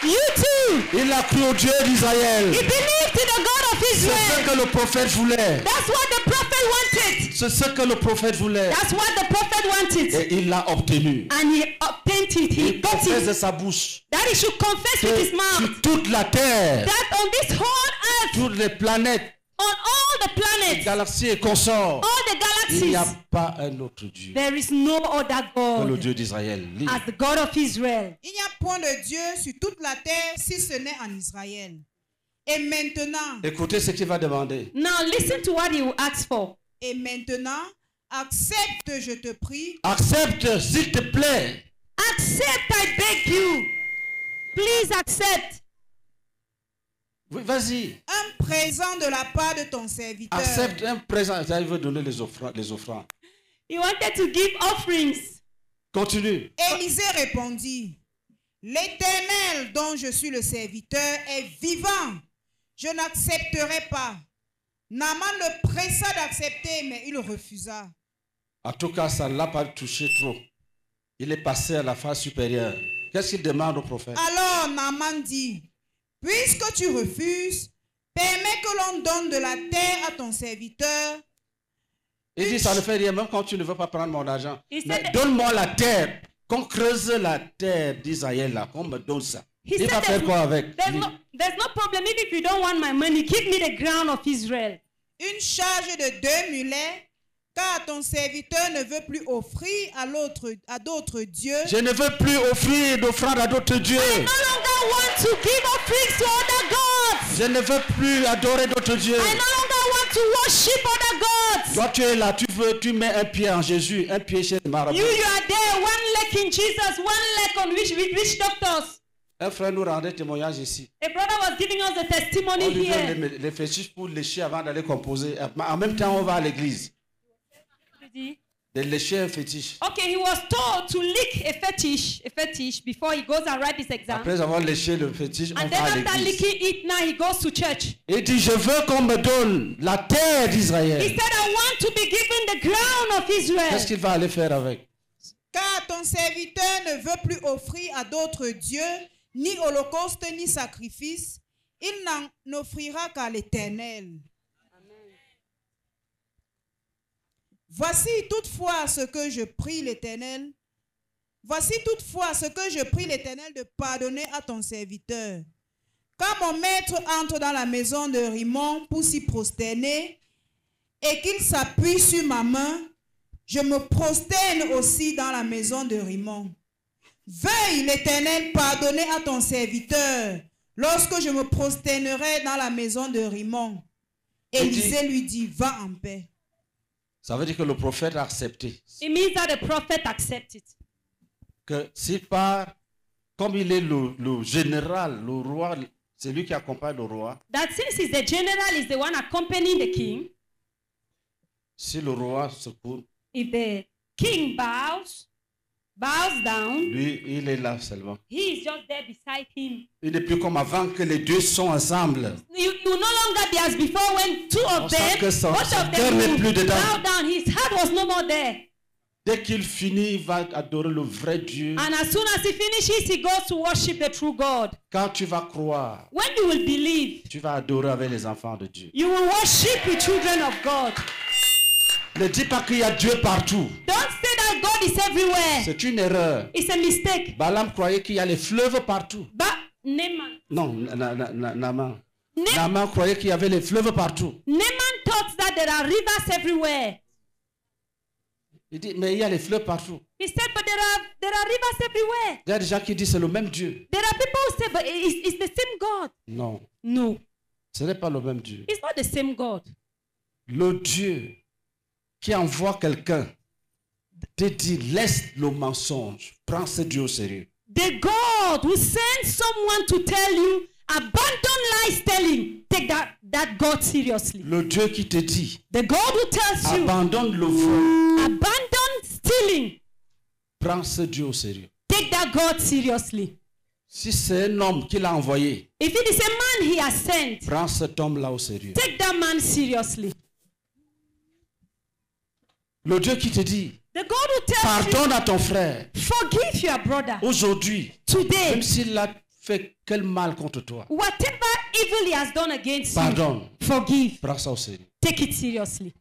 You too. il a cru au Dieu d'Israël. He believed in the God of C'est ce Israel. que le prophète voulait. That's what the prophet wanted. C'est ce que le prophète voulait. That's what the prophet wanted. Et il l'a obtenu. And he obtained it. He Il got confesse de it. sa bouche That he should confess que with his mouth. sur toute la terre, That on this whole earth, toutes les planètes, on all the les planets, galaxies et consorts, all the il n'y a galaxies, pas un autre Dieu there is no other que le God Dieu d'Israël. Lis. as the God of Israel. Il n'y a point de Dieu sur toute la terre si ce n'est en Israël. Et maintenant, Écoutez ce qu'il va demander. Now listen to what he will ask for. accepte, je te prie, Accepte, s'il te plaît. Accept, I beg you. Please accept. Oui, vas-y. un présent de la part de ton serviteur. Accepte un présent. Ça, il veut donner les offrandes. He wanted to give offerings. Continue. Élisée répondit, l'Éternel dont je suis le serviteur est vivant. Je n'accepterai pas. Naaman le pressa d'accepter, mais il refusa. En tout cas, ça ne l'a pas touché trop. Il est passé à la phase supérieure. Qu'est-ce qu'il demande au prophète? Alors Naaman dit, puisque tu refuses, permets que l'on donne de la terre à ton serviteur. Il dit, ça ne fait rien, même quand tu ne veux pas prendre mon argent. Il Mais said- donne-moi la terre. Qu'on creuse la terre d'Israël, là, qu'on me donne ça. He Il said va faire quoi avec? there's no problem. Even if you don't want my money, give me the ground of Israel. Une charge de 2 mulets, car ton serviteur ne veut plus offrir à d'autres dieux. Je ne veux plus offrir d'offrande à d'autres dieux. I no longer want to give offerings to other gods. Je ne veux plus adorer d'autres dieux. I no longer want to worship other gods. Toi, tu es là, tu mets un pied en Jésus, un pied chez le marabout. You are there, one leg in Jesus, one leg on witch doctors. Un frère nous rendait témoignage ici. A brother was giving us the On testimony lui here. donne les fétiches pour lécher avant d'aller composer. En même temps, on va à l'église. De lécher un fétiche. Okay, he was told to lick a fetish before he goes and write this exam. Après avoir léché le fétiche, on And va then à after l'église. licking it, now he goes to church. Il dit, je veux qu'on me donne la terre He d'Israël. said, I want to be given the ground of Israel. Qu'est-ce qu'il va aller faire avec? Car ton serviteur ne veut plus offrir à d'autres dieux, ni holocauste, ni sacrifice. Il n'en offrira qu'à l'Éternel. Voici toutefois ce que je prie l'Éternel. Voici toutefois ce que je prie l'Éternel de pardonner à ton serviteur. Quand mon maître entre dans la maison de Rimon pour s'y prosterner et qu'il s'appuie sur ma main, je me prosterne aussi dans la maison de Rimon. Veuille l'Éternel pardonner à ton serviteur lorsque je me prosternerai dans la maison de Rimon. Élisée lui dit, va en paix. Ça veut dire que le prophète a accepté It means that the prophet accepted. que s'il part, comme il est le général, le roi c'est lui qui accompagne le roi. that since he's the general, is the one accompanying the king. Si le roi se court, If the king bows down, lui, il est là seulement. he is just there beside him. Il n'est plus comme avant que les deux sont ensemble. You no longer be as before when two On of sent them, que son both of cœur them n'est would plus dedans. bow down. His heart was no more there. Dès qu'il finit, il va adorer le vrai Dieu. And as soon as he finishes, he goes to worship the true God. Quand tu vas croire, When you will believe, tu vas adorer avec les enfants de Dieu. you will worship the children of God. Ne dis pas qu'il y a Dieu partout. Don't say that God is everywhere. C'est une erreur. It's a mistake. Balaam croyait qu'il y a les fleuves partout. But Naaman Non, Naaman. Naaman croyait qu'il y avait les fleuves partout. thought that there are rivers everywhere. Il dit, mais il y a les fleuves partout. He said, but there are rivers everywhere. Il y a des gens qui disent c'est le même Dieu. There are people who say, but it's the same God. Non, No, ce n'est pas le même Dieu. it's not the same God. Le Dieu qui envoie quelqu'un te dit laisse le mensonge, prends ce Dieu au sérieux. The God who sends someone to tell you, abandon lies telling. Take that God seriously. Le Dieu qui te dit The God who tells you, abandonne le vol, abandon stealing. prends ce Dieu au sérieux. Take that God seriously. Si c'est un homme qu'il a envoyé, If it is a man he has sent, prends cet homme-là au sérieux. take that man seriously. Le Dieu qui te dit The God who tells pardonne à ton frère you, forgive your brother. aujourd'hui, Today, même s'il a fait quel mal contre toi, whatever evil he has done against pardonne, you, forgive. prends ça au sérieux. Take it seriously.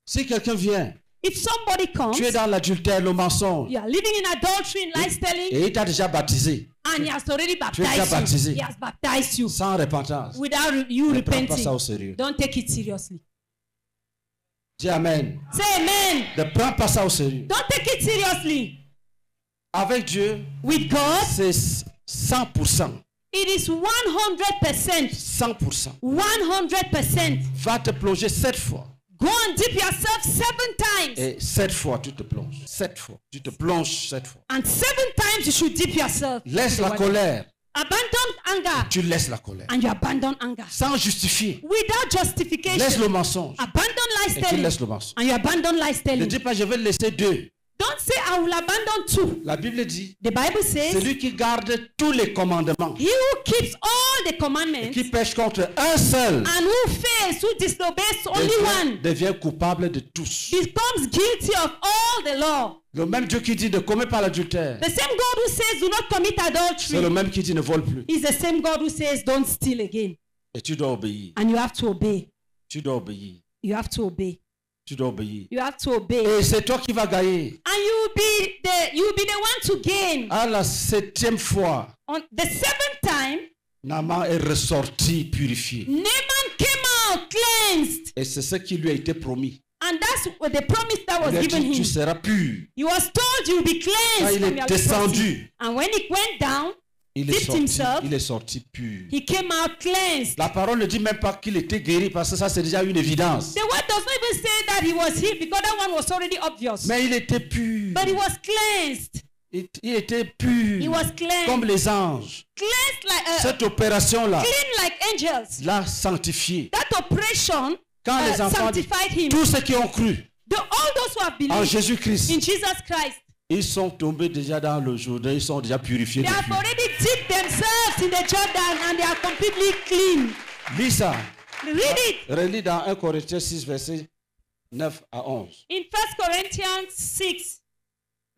Si quelqu'un vient, If somebody comes, tu es dans l'adultère, le mensonge, you are living in adultery, in lies telling, et il t'a déjà baptisé and he has already Tu es déjà baptized baptisé. you. He has baptized you sans repentance, without you ne prends pas ça au repenting. sérieux. Don't take it seriously. Dis Amen. Say amen. Ne prends pas ça au sérieux. Don't take it seriously. Avec Dieu, With God, c'est 100%. it is 100%. 100%. 100%. Va te plonger 7 fois. Go and dip yourself 7 times. Et 7 fois, tu te plonges. 7 fois. Tu te plonges 7 fois. And 7 times you should dip yourself. Laisse into la the water. colère. Abandon anger. Tu laisses la colère. And you abandon anger. Sans justifier. Without justification. Laisse le mensonge. Abandon lies Et tu telling. laisses le mensonge. And you abandon lies Ne telling. dis pas, je vais laisser 2. Don't say, I will abandon 2. La Bible dit, The Bible says, celui qui garde tous les commandements, he who keeps all the commandments qui pêche contre un seul, and who fails, who disobeys only one, devient coupable de tous. becomes guilty of all the law. Le même Dieu qui dit ne commets pas l'adultère, The same God who says, do not commit c'est le adultery, même qui dit ne vole plus. is the same God who says, don't steal again. Et tu dois obéir. And you have to obey. Tu dois obéir. You have to obey. Tu dois obéir. You have to obey. Et c'est toi qui vas gagner. And you will be the one to gain. À la 7e fois, On the 7th time, Naaman est ressorti purifié. Naaman came out cleansed. Et c'est ce qui lui a été promis. And that's what the promise that was Il a given dit, tu him. seras pur. He was told you will be Quand cleansed il from est your descendu, leprosy. And when he went down, dipped himself, il est sorti pur. he came out cleansed. La parole ne dit même pas qu'il était guéri parce que ça c'est déjà une évidence. The word does not even say that he was healed because that one was already obvious. Mais il était pur. But he was cleansed. Il était pur. He was cleansed. Comme les anges. Cleansed like Cette opération-là clean like angels. l'a sanctifié. That operation Quand les enfants, sanctified him. tous ceux qui ont cru All those who have en believed Jésus-Christ, in Jesus Christ, ils sont tombés déjà dans le Jourdain, ils sont déjà purifiés. they have depuis. already dipped themselves in the Jordan and they are completely clean. Lis ça. Read it Relis dans 1 Corinthiens 6, versets 9 à 11. in 1 Corinthians 6,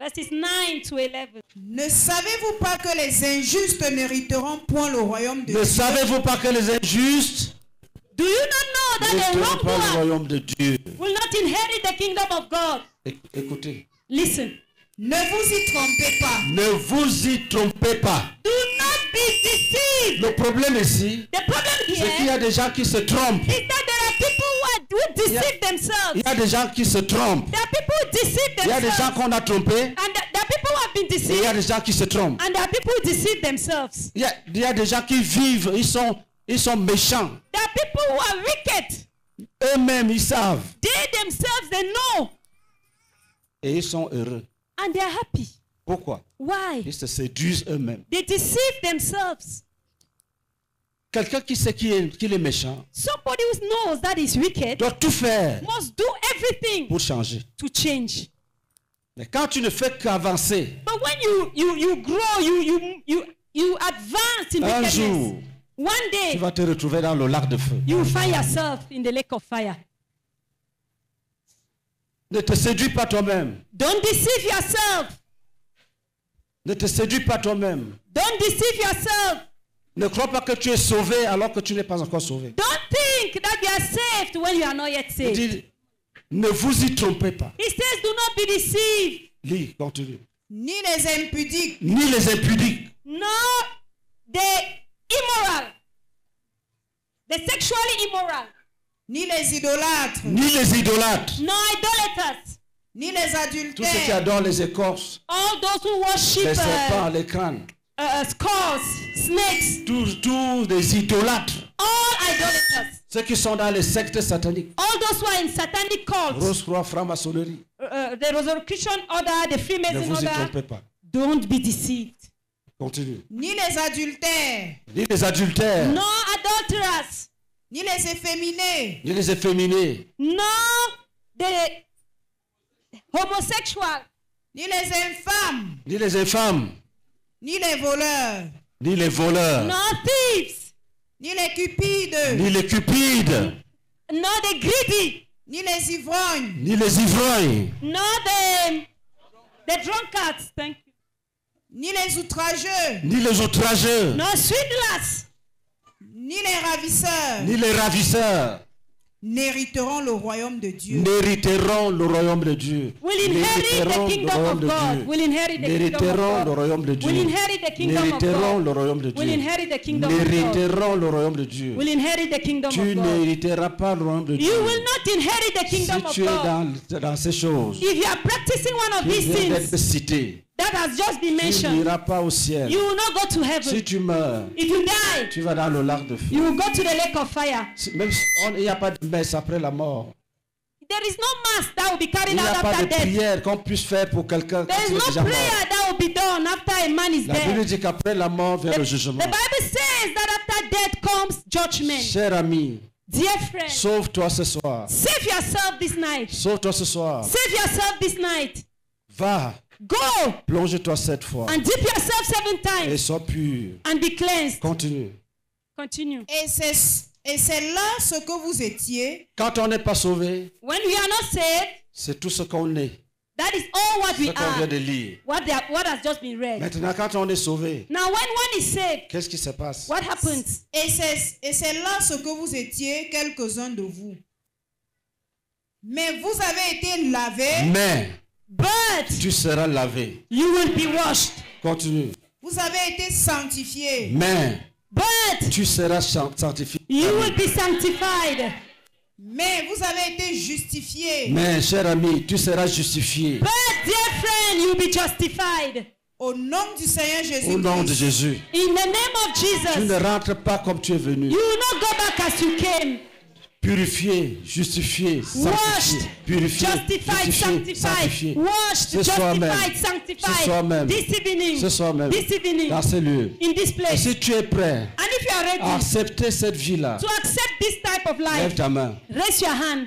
verses 9 to 11. Ne savez-vous pas que les injustes n'hériteront point le royaume de Ne Dieu? savez-vous pas que les injustes Do you not know that the n'hériteront pas le wrongdoer royaume de Dieu? will not inherit the kingdom of God? Écoutez, Listen. Ne vous y trompez pas. ne vous y trompez pas. Do not be deceived. Le problème ici, The problem c'est qu'il y here a des gens qui se trompent. is that there are people who deceive themselves. Il y a des gens qui se trompent. There are people who deceive Il y a des gens themselves. qu'on a trompés. And there are people who have been Et il y a deceived. des gens qui se trompent. And there are people who deceive themselves. Il y a des gens qui vivent, ils sont méchants. There are people who are wicked. Eux-mêmes, ils savent. They themselves, they know. Et ils sont heureux. And they are happy. Pourquoi? Why? Ils se séduisent eux-mêmes. They deceive themselves. Quelqu'un qui sait qu'il est méchant somebody who knows that is wicked, doit tout faire must do everything pour changer. to change. Mais quand tu ne fais qu'avancer, But when you grow, you advance in un wickedness. jour, One tu day, vas te retrouver dans le lac de feu. you will find yourself in the lake of fire. Ne te séduis pas toi-même. Don't deceive yourself. Ne te séduis pas toi-même. Don't deceive yourself. Ne crois pas que tu es sauvé alors que tu n'es pas encore sauvé. Don't think that you are saved when you are not yet Il saved. dit, ne vous y trompez pas. He says, do not be deceived. Lis, continue. Ni les impudiques, Ni les impudiques, Nor the immoral, the sexually immoral, ni les idolâtres, ni les idolâtres, nor idolaters, ni les tous ceux qui adultères, adorent les écorces, all those who worship les serpents, les crânes, skulls, snakes, tous les idolâtres, all idolaters, ceux qui sont dans les sectes sataniques, all those who are in satanic cults, Rose-Croix, franc-maçonnerie, the Rosicrucian order, the ne Freemason vous y order, trompez pas. don't be deceived. Continue. ni les adultères, Ni les adultères, Nor adulterers, ni les efféminés, ni les efféminés, nor the homosexual, ni les infâmes, ni les infâmes, ni les voleurs, ni les voleurs, nor thieves, ni les cupides, ni les cupides, nor the greedy, ni les ivrognes, ni les ivrognes, nor the drunkards, thank you, ni les outrageux, ni les outrageux, nor swindlers, ni les ravisseurs ni les ravisseurs n'hériteront le royaume de Dieu. n'hériteront le royaume de Dieu. will inherit the N'hériteront le kingdom royaume of de God. Dieu. Will inherit the kingdom N'hériteront of le God. royaume de Dieu. Will inherit the kingdom of N'hériteront God. le royaume de Will Dieu. inherit the kingdom of God. N'hériteront le royaume de Dieu. Will inherit the kingdom Tu of God. n'hériteras pas le royaume de Dieu. You will not inherit the Si kingdom of tu es God. dans ces choses If you are practicing one of qui these viennent d'être things citées, that has just been tu mentioned, n'iras pas au ciel. you will not go to Si heaven. tu meurs, If you die, tu vas dans le lac de feu. you will go to the lake of fire. Même si il n'y a pas de messe après la mort. There is no mass that will be Il carried n'y a out pas after de death. prière qu'on puisse faire pour quelqu'un There is qui est no déjà mort. prayer that will be done after a man is La Bible dead. dit qu'après la mort vient le The jugement. Bible says that after death comes judgment. Cher ami, Dear friend, sauve-toi ce soir. save yourself this night. Sauve-toi ce soir. Save yourself this night. Va, Go plonge-toi 7 fois. and dip yourself 7 Et times sois pur. and be cleansed. Continue. Continue. Et c'est là ce que vous étiez Quand on n'est pas sauvé, When we are not saved, c'est tout ce qu'on est. that is all what Ce we qu'on vient are. de lire. What has just been read. Maintenant, quand on est sauvé, Now, when one is saved, qu'est-ce qui se passe? what happens? et c'est là ce que vous étiez quelques-uns de vous. Mais vous avez été lavés, Mais But tu seras lavé. you will be washed. Continue. vous avez été sanctifiés, Mais But tu seras sanctifié. you will be sanctified. mais vous avez été justifiés Mais cher ami, tu seras justifié. But, dear friend, you'll be justified. au nom du Seigneur Au nom de Jésus-Christ. Jésus. In the name of Tu ne Jesus, rentres pas comme tu es venu. you will not go back as you came. Purifié, justifié, sanctifié. Washed, Purifié, justified, justifié, sanctified. sanctifié. Washed, Ce soir même. justified, Ce soir sanctified. même. This evening. Ce soir même. This evening. Dans ces lieux. In this Et place. si tu es prêt And if you are à ready accepter cette vie-là, to accept this type of lève life, ta main. raise your hand.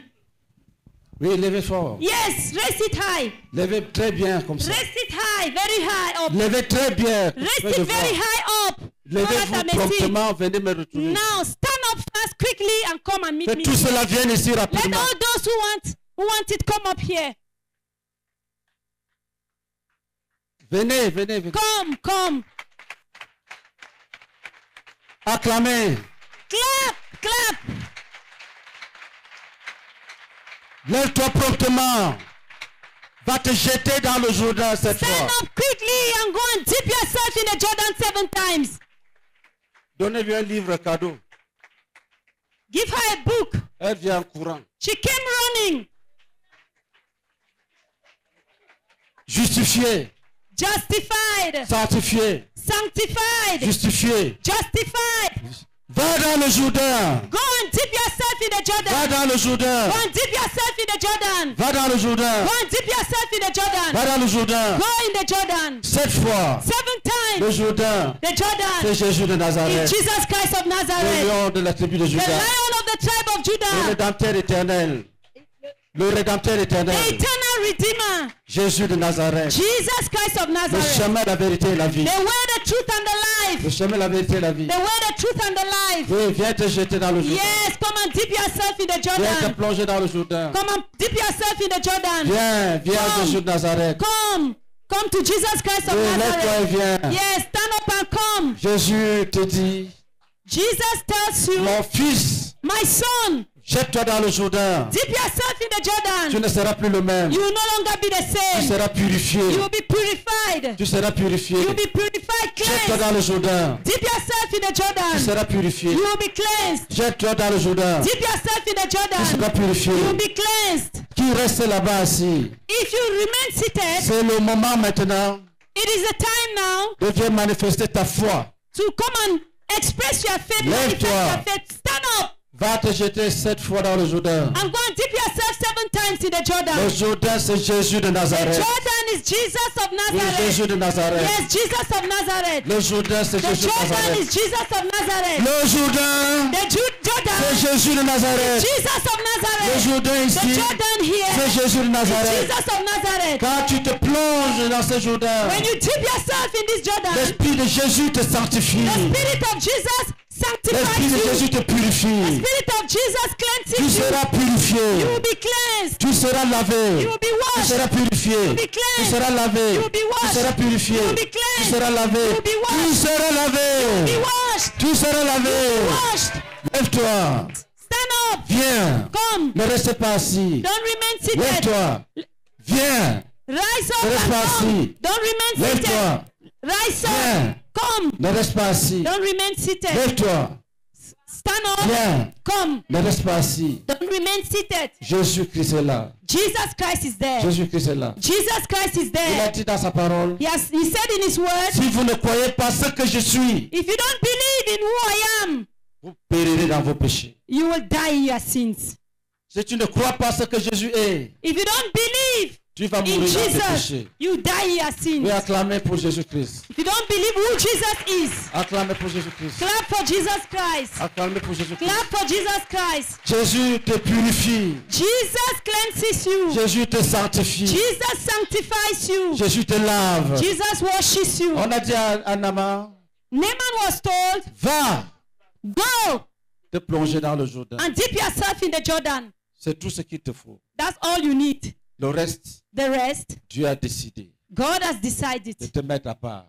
Oui, levez fort. Yes, raise it high. Levez très bien comme ça. Raise it high, very high up. Levez très bien. Raise Faites it le very fort. high up. Levez-vous Brother Messi. promptement, venez me retrouver. Now stand up fast, quickly, and come and meet Que me. tout cela vienne ici Let rapidement. all those who want it come up here. Venez, venez, venez. Come. Acclamez. Clap. Lève-toi promptement. Va te jeter dans le Jourdain cette Stand fois. up quickly and go and dip yourself in the Jordan 7 times. Donnez-lui un livre cadeau. Give her a book. Elle vient en courant. She came running. Justifié, Justified. sanctifié, Sanctified. justifié, Justified. Va dans le Jourdain. Go and dip yourself in the Va Jordan. dans le Jourdain. Go and dip yourself in the Jordan. Va dans le Jourdain. Go and dip yourself in the Jordan. Va dans le Jourdain. Go in the Jordan. 7 fois. 7 Le times. Jourdain. The Jordan C'est Jésus de is Nazareth. Jesus Christ of Le Nazareth. lion de la tribu de The Juda. Lion of the tribe of Le Judah. rédempteur éternel. Le rédempteur The éternel. eternal Redeemer. Jésus de Nazareth. Jesus Christ of Le Nazareth. chemin, la vérité et la vie. The way, the truth, and the Le life. chemin, la vérité et la vie. The way, the truth, and the life. Oui, viens te jeter dans le Jourdain. Yes, come and dip yourself in the Viens te Jordan. plonger dans le Jourdain. Come and dip yourself in the Jordan. Viens Come. Jésus de Nazareth. Come to Jesus Christ of Oui, lève-toi et Nazareth. viens. Yes, stand up and come. Jésus te dit, Jesus tells you, mon fils, my son, jette-toi dans le Jourdain. dip yourself in the Tu Jordan. ne seras plus le même. You will no longer be the Tu same. seras purifié. You will be purified. Tu seras purifié. You will be purified, Jette-toi cleansed. dans le Jourdain. Dip yourself in the Tu Jordan. seras purifié. You will be cleansed. Jette-toi dans le Jourdain. Dip yourself in the Tu seras Jordan. purifié. You will be cleansed. Qui reste là-bas assis? If you remain seated, C'est le moment maintenant it is the time now de venir manifester ta foi. to come and express your faith, manifest Lève-toi. your faith. Stand up Va te jeter 7 fois dans le Jourdain. and go and dip yourself 7 times in the Le Jordan. Jourdain, c'est Jésus de The Nazareth. Jordan is Jesus of Oui, Nazareth. Jésus de Nazareth. Yes, Jesus of Nazareth. Le Jourdain, c'est The Jésus de Jordan Nazareth. is Jesus of Nazareth. Le Jourdain, The Jordan c'est Jésus de is Nazareth. Jesus of Le Nazareth. Jourdain The ici, Jordan c'est here Jésus de is Nazareth. Jesus of Nazareth. Quand tu te plonges dans ce Jourdain, When you dip yourself in this Jordan, l'Esprit de Jésus te sanctifie. the Spirit of Jesus L'Esprit sanctifies de you. Jésus te The purifie. Spirit of Jesus Tu cleanses you. seras You purifié. will be cleansed. Tu seras lavé. You will be Tu washed. seras purifié. be cleansed. Tu seras lavé. You will be Tu washed. seras purifié. You will be Tu cleansed. seras lavé. You will be Tu washed. seras Be lavé. washed. Tu seras lavé. Washed. Lève-toi. Stand up. Viens. Come. Ne reste pas assis. Don't remain seated. Lève-toi. Viens. Rise up Ne reste and pas come. assis. Don't remain seated. Lève-toi. Rise Viens. up. Come. Ne reste pas assis. Don't remain seated. Lève-toi. Stand up. Viens. Come. Ne reste pas assis. Don't remain seated. Jésus-Christ est là. Jesus Christ is there. Jésus-Christ est là. Jesus Christ is Il a there. dit dans sa parole, He said in his word, si vous ne croyez pas ce que je suis, if you don't believe in who I am, vous périrez dans vos péchés. you will die in your sins. Si tu ne crois pas ce que Jésus est, If you don't believe tu vas in mourir dans tes Jesus, péchés. you die in your Oui, sins. acclamez pour Jésus-Christ. If you don't believe who Jesus is, Acclamez pour Jésus-Christ. clap for Jesus Christ. Acclamez pour Jésus-Christ. Clap for Jesus Christ. Jésus te purifie. Jesus cleanses you. Jésus te sanctifie. Jesus sanctifies you. Jésus te lave. Jesus washes you. On a dit à Naaman, Naaman was told, va go te plonger dans le Jourdain. and dip yourself in the Jordan. C'est tout ce qu'il te faut. That's all you need. Le reste, The rest, Dieu a décidé God has de decided te mettre à part.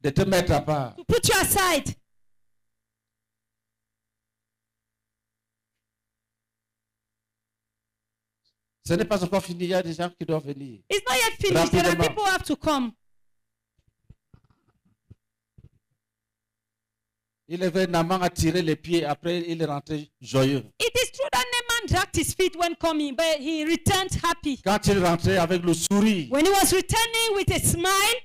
De te mettre à part. to put you aside. Ce n'est pas encore fini. Il y a des gens qui doivent venir. It's not yet finished. There are Rapidement. people who have to come. Il avait Naaman à tirer les pieds. Après, il est rentré joyeux. It is true that Naaman dragged his feet when coming, but he returned happy. Quand il rentrait avec le sourire, When he was returning with a smile,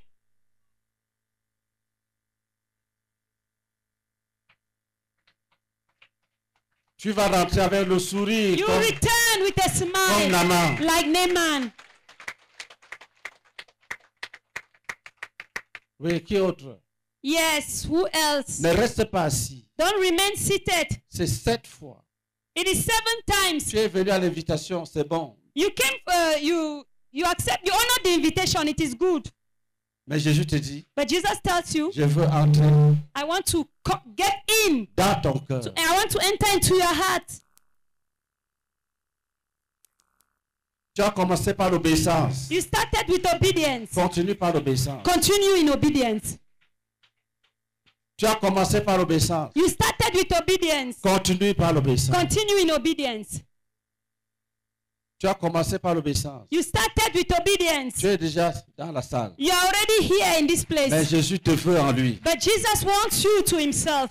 tu vas rentrer avec le sourire you comme, return with a comme smile Naaman. like Naaman. Oui, qui autre? Yes, who else? Ne reste pas assis. Don't remain seated. C'est 7 fois. It is 7 times. Tu es venu à l'invitation, c'est bon. You came, you accept, you honor the invitation. It is good. Mais Jésus te dit, But Jesus tells you, je veux entrer I want to get in. dans ton cœur. And I want to enter into your heart. Tu as commencé par l'obéissance. You started with obedience. Continue par l'obéissance. Continue in obedience. Tu as commencé par l'obéissance. You started with obedience. Continue par l'obéissance. Continue in obedience. Tu as commencé par l'obéissance. You started with obedience. Tu es déjà dans la salle. You are already here in this Mais place. Jésus te veut en lui. But Jesus wants you to himself.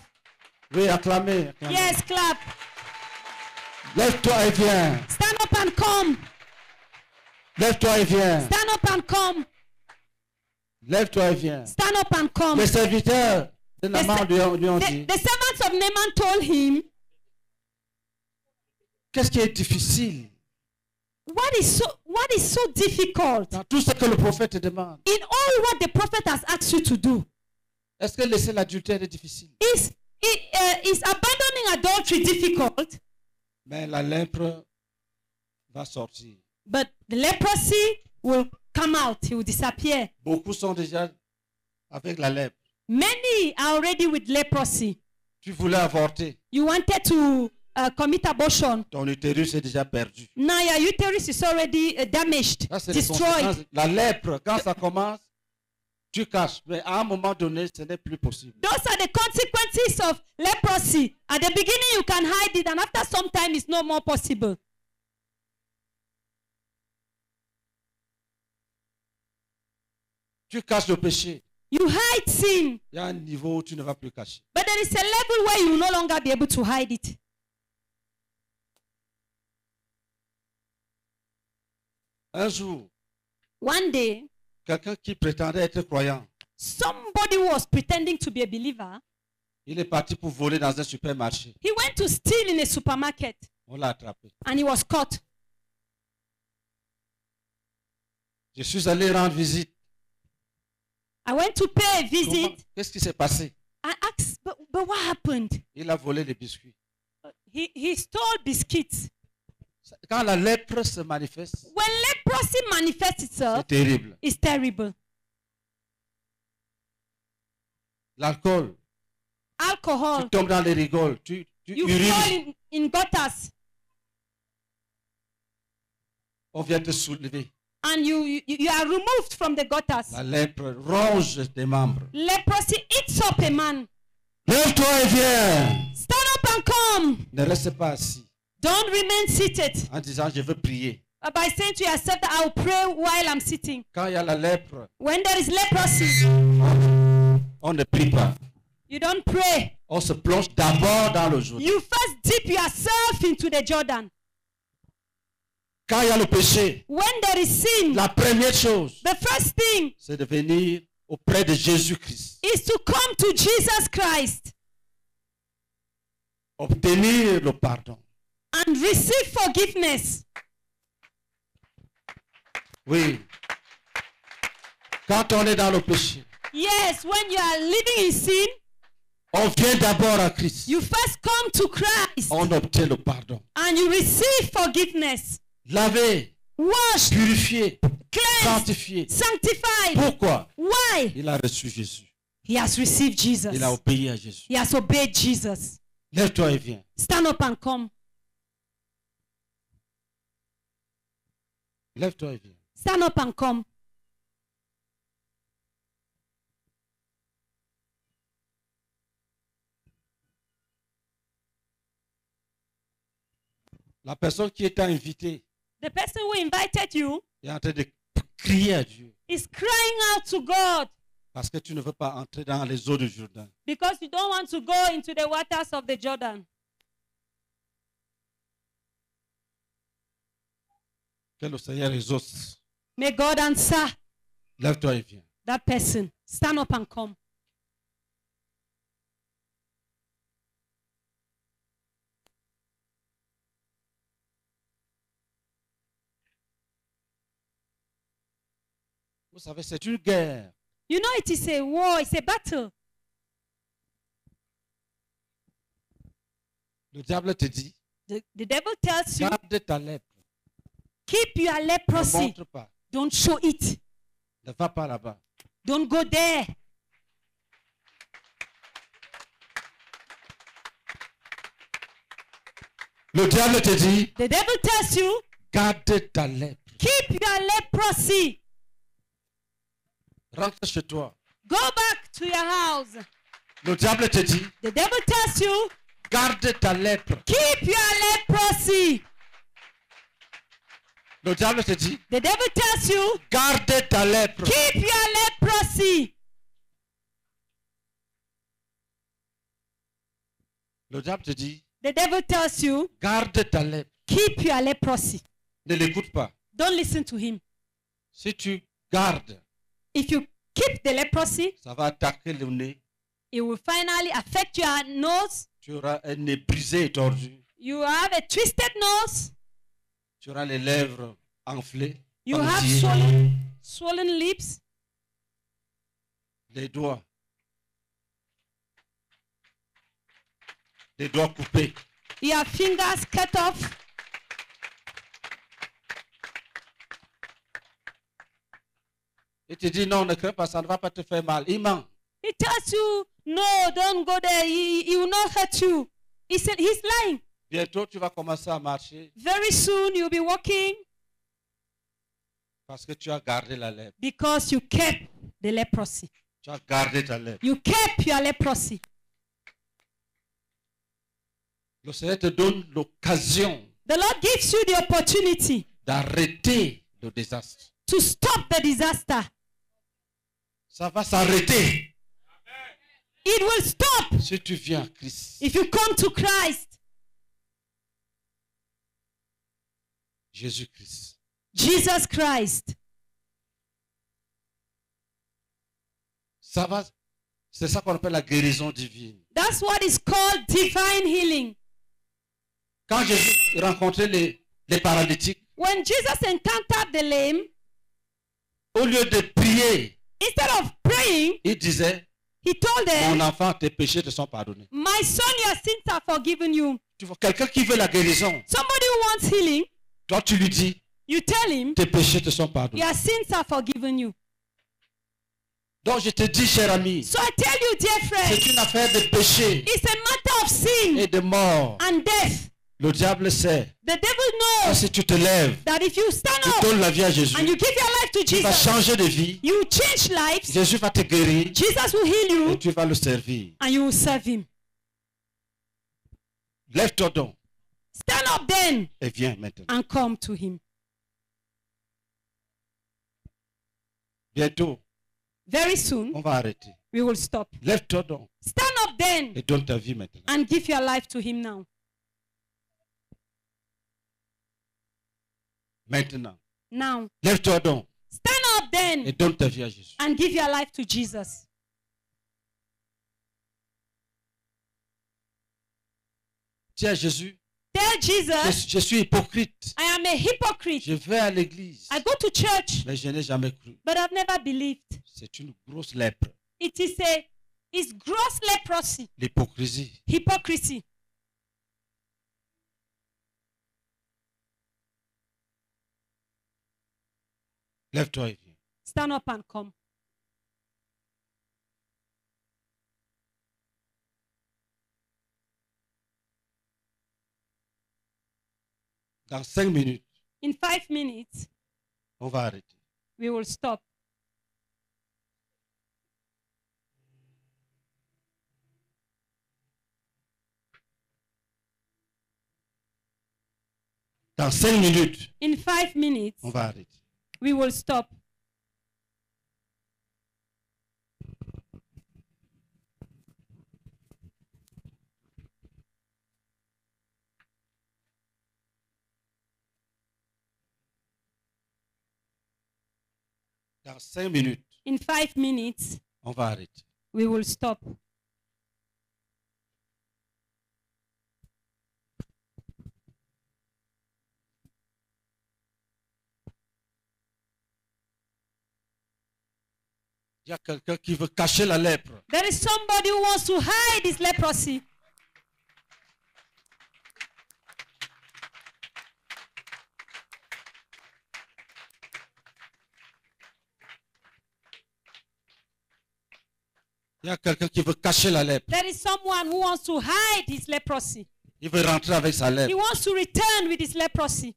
Oui, acclamez. acclamez. Yes, clap. Lève-toi et viens. Stand up and come. Lève-toi et viens. Stand up and come. Lève-toi et viens. Stand up and come. Les serviteurs de Naaman lui ont The, dit, the servants servants of Naaman told him, qu'est-ce qui est difficile what is so difficult dans tout ce que le prophète te demande? in all what the prophet has asked you to do? Est-ce que laisser l'adultère est difficile? Is abandoning adultery difficult? Mais la lèpre va sortir. But the leprosy will come out. He will disappear. Beaucoup sont déjà avec la lèpre. Many are already with leprosy. Tu voulais avorter. You wanted to commit abortion. Ton utérus est déjà perdu. Now your uterus is already damaged, Ça, c'est les destroyed. conséquences. La lèpre, quand ça commence, tu caches. Mais à un moment donné, ce n'est plus possible. Those are the consequences of leprosy. At the beginning, you can hide it, and after some time, it's no more possible. Tu caches le péché. You hide sin, Il y a un niveau où tu ne vas plus cacher. but there is a level where you will no longer be able to hide it. Un jour, One day, quelqu'un qui prétendait être croyant, somebody who was pretending to be a believer, il est parti pour voler dans un supermarché. he went to steal in a supermarket, On l'a attrapé. and he was caught. Je suis allé rendre visite. I went to pay a Comment- visit. Qu'est-ce qui s'est passé? I asked, but what happened? Il a volé les biscuits. He stole biscuits. Quand la lèpre se manifeste, When leprosy manifests itself, c'est terrible. it's terrible. L'alcool, tu Alcohol, tombes dans les rigoles, tu you fall urines, in gutters, on vient te soulever. and you are removed from the gutters. La lèpre ronge tes membres. Leprosy eats up a man. Lève-toi et viens. Stand up and come. Ne reste pas assis Don't remain seated. en disant je veux prier. By saying to yourself that I will pray while I'm sitting. Quand il y a la lèpre, When there is leprosy, on ne prie pas. you don't pray. On se plonge d'abord dans le Jourdain. You first dip yourself into the Jordan. Quand il y a le péché, When there is sin, la première chose, the first thing c'est de venir auprès de Jésus-Christ. is to come to Jesus Christ Obtenir le pardon. and receive forgiveness. Oui. Quand on est dans le péché, Yes, when you are living in sin, on vient d'abord à Christ. you first come to Christ On obtient le pardon. and you receive forgiveness. Lavé, Washed, purifié, cleansed, sanctifié. sanctified. Pourquoi? Why? Il a reçu Jésus. He has received Jesus. Il a obéi à Jésus. He has obeyed Jesus. Lève-toi et viens. Stand up and come. Lève-toi et viens. Stand up and come. La personne qui était invitée The person who invited you est en train de crier à Dieu is crying out to God parce que tu ne veux pas entrer dans les eaux du Jourdain. because you don't want to go into the waters of the Jordan. Que le Seigneur exauce. May God answer Lève-toi et viens. that person. Stand up and come. Vous savez, c'est une guerre. You know, it is a war, it's a battle. Le diable te dit, The devil tells you, garde ta lèpre. keep your Ne leprosy. montre pas. Don't show it. Ne va pas là-bas. Don't go there. Le diable te dit, The devil tells you, garde ta lèpre. keep your leprosy. Rentre chez toi. Go back to your house. Le diable te dit, The devil tells you, garde ta lèpre. keep your leprosy. Le diable te dit, The devil tells you, garde ta lèpre. keep your leprosy. Le diable te dit, The devil tells you, garde ta lèpre. keep your leprosy. Ne l'écoute pas. Don't listen to him. Si tu gardes, If you keep the leprosy, ça va attaquer le nez, It will finally affect your nose. Tu auras un nez brisé et tordu. You have a twisted nose. Tu auras les lèvres enflées, You have bandillées, swollen lips. les doigts coupés. Your fingers cut off. Et tu dis non, ne crains pas, ça ne va pas te faire mal. Il ment. He tells you, no, don't go there. He will not hurt you. He's lying. Bientôt, tu vas commencer à marcher Very soon you'll be walking parce que tu as gardé la lèpre. because you kept the leprosy. Tu as gardé ta lèpre. You kept your leprosy. Le Seigneur te donne l'occasion The Lord gives you the opportunity d'arrêter le désastre. to stop the disaster. Ça va s'arrêter It will stop si tu viens à Christ. if you come to Christ. Jésus-Christ. Jesus Christ. Ça va. C'est ça qu'on appelle la guérison divine. That's what is called divine healing. Quand Jésus rencontrait les paralytiques, When Jesus encountered the lame, au lieu de prier, instead of praying, il disait, he told mon them, enfant, tes péchés te sont pardonnés. my son, your sins are forgiven you. Tu vois, quelqu'un qui veut la guérison, Somebody who wants healing, toi tu lui dis, you tell him, tes péchés te sont pardonnés. your sins are forgiven you. Donc je te dis, cher ami, So I tell you, dear friend, c'est une affaire de péché it's a matter of sin et de mort. and death. Le diable sait The devil que knows si tu te lèves, that if you stand tu up donnes la vie à Jésus, and you give your life to tu vas Jesus, changer de vie, you change lives, Jésus va te guérir Jesus will heal et you, tu vas le servir. and you will serve him. Lève-toi donc Stand up then et viens maintenant. and come to him. Bientôt, Very soon, on va arrêter. we will stop. Lève-toi donc Stand up then et donne ta vie maintenant. and give your life to him now. Maintenant. Now, Lève-toi donc stand up et then donne ta vie à Jésus. and give your life to Jesus. Tiens, Jésus, Tell Jesus, je suis hypocrite. I am a hypocrite. Je vais à l'église, I go to church, mais je n'ai jamais cru. but I've never believed. C'est une grosse lèpre, It's gross leprosy, l'hypocrisie. hypocrisy. Lève-toi et viens. Stand up and come. Dans 5 minutes, In 5 minutes, on va arrêter. we will stop. Dans 5 minutes, In 5 minutes, on va arrêter. we will stop. Dans 5 minutes, In 5 minutes, on va arrêter. we will stop. Il y a quelqu'un qui veut cacher la lèpre. There is somebody who wants to hide his leprosy. Il y a quelqu'un qui veut cacher la lèpre. There is someone who wants to hide his leprosy. Il veut rentrer avec sa He lèpre. wants to return with his leprosy.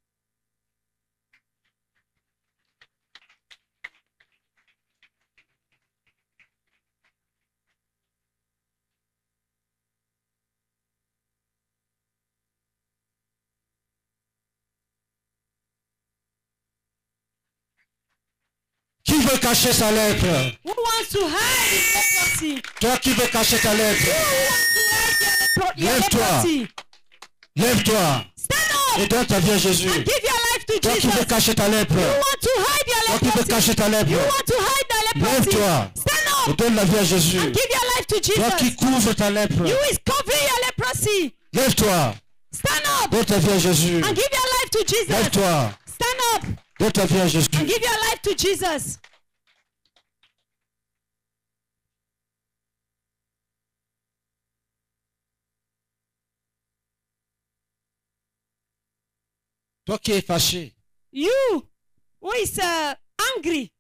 Qui veut cacher sa lèpre? Who wants to hide his leprosy? Toi qui veux cacher ta lèpre. Who wants to hide your Lève-toi. leprosy? Lève-toi Stand et up donne ta vie à Jésus. and give your life to Toi qui Jesus. veux cacher ta lèpre. You want to hide Toi your qui veux leprosy? cacher ta lèpre. You want to hide the leprosy? Lève-toi Stand et up donne la vie à Jésus. and give your life life to Toi qui Jesus. couvres ta lèpre, You is covering your leprosy. lève-toi. Stand up Donne ta vie à Jésus. and give your life to Jesus. Lève-toi. Stand up Donne ta vie à Jésus. and give your life to Jesus. Toi qui es fâché, You who is angry,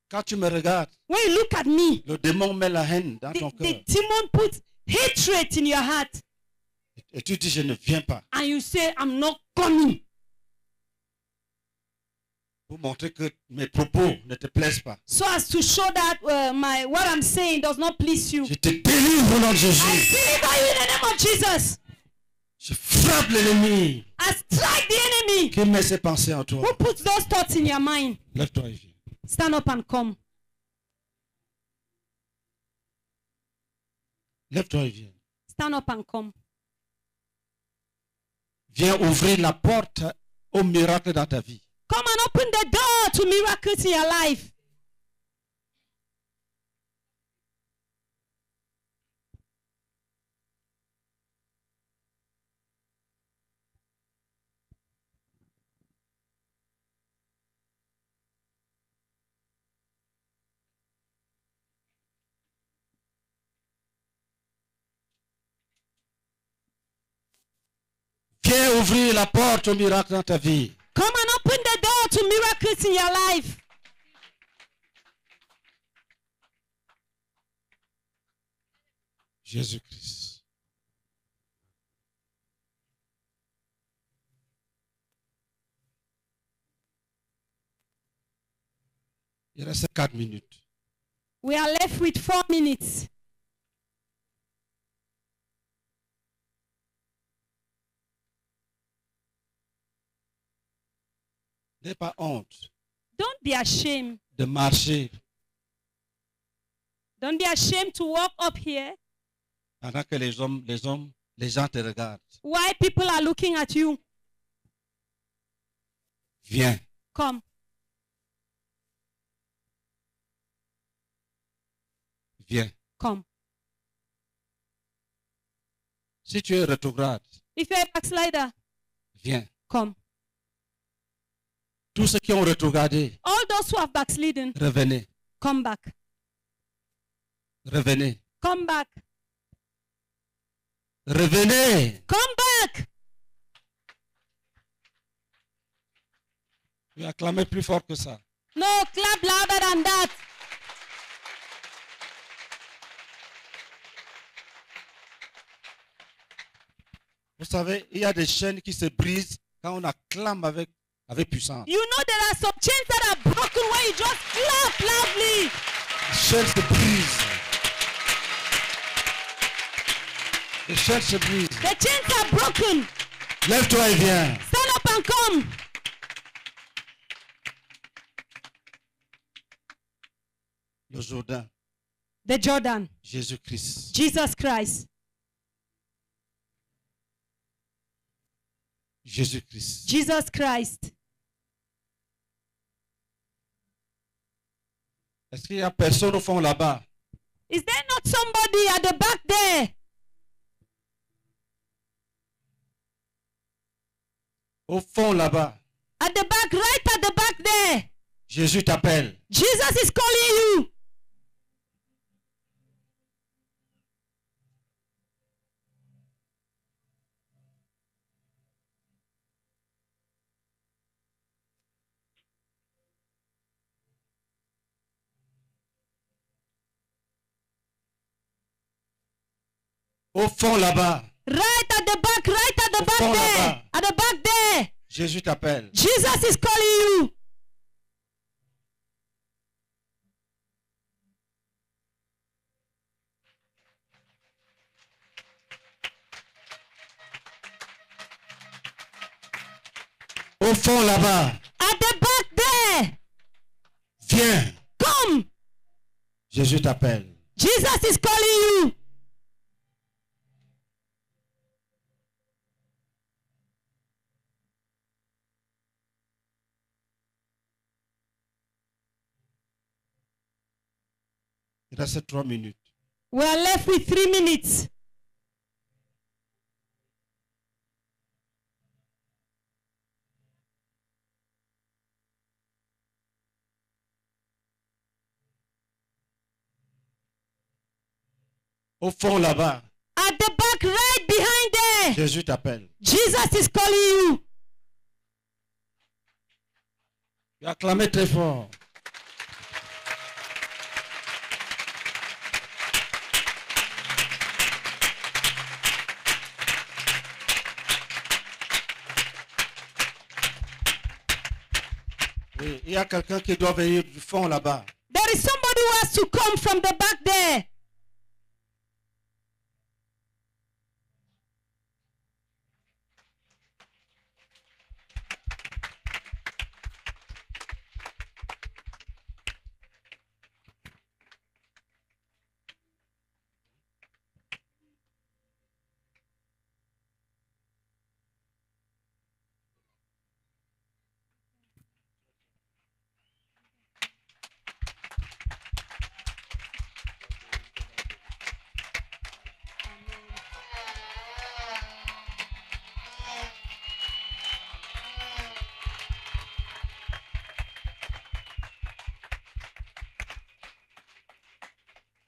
quand tu me regardes, when you look at me, le démon met la haine dans ton the cœur. demon puts hatred in your heart Et tu dis, je ne viens pas. and you say, I'm not coming. Pour montrer que mes propos ne te plaisent pas. So as to show that what I'm saying does not please you. Je te délivre au nom de I Jésus. deliver you in the name of Jesus. Je frappe l'ennemi I strike the enemy qui met ses pensées en toi. who puts those thoughts in your mind. Lève-toi et viens. Stand up and come. Lève-toi et viens. Stand up and come. Viens ouvrir la porte au miracle dans ta vie. Come and open the door to miracles in your life. Viens ouvrir la porte au miracle dans ta vie. Come and open the door to miracles in your life. Jésus-Christ. Il reste 4 minutes. We are left with 4 minutes. N'aie pas honte Don't be ashamed. de marcher Don't be ashamed to walk up here pendant que les gens te regardent. while people are looking at you. Viens. Come. Viens. Come. Si tu es rétrograde, If you're a backslider, viens. come. Tous ceux qui ont rétrogradé, All those who have backslidden, revenez. come back. Revenez. Come back. Revenez. Come back. Tu acclamez plus fort que ça. No, clap louder than that. Vous savez, il y a des chaînes qui se brisent quand on acclame avec puissance. You know there are some chains that are broken when you just clap loudly. Les chaînes se brisent. Les chaînes se brisent. The chains are broken. Lève-toi et viens. Stand up and come. Le Jourdain, The Jordan. Jésus-Christ. Jesus Christ. Jésus-Christ. Jesus Christ. Est-ce qu'il y a personne au fond là-bas? Is there not somebody at the back there? Au fond là-bas. At the back, right at the back there. Jésus t'appelle. Jesus is calling you. Au fond là-bas. Right at the back, right at the back fond there. là-bas. At the back there. Jésus t'appelle. Jesus is calling you. Au fond là-bas. At the back there. Viens. Come. Jésus t'appelle. Jesus is calling you. Il reste 3 minutes. We are left with 3 minutes. Au fond là-bas, At the back, right behind there, Jésus t'appelle. Jesus is calling you. Et acclamez très fort. Oui, il y a quelqu'un qui doit venir du fond là-bas. There is somebody who has to come from the back there.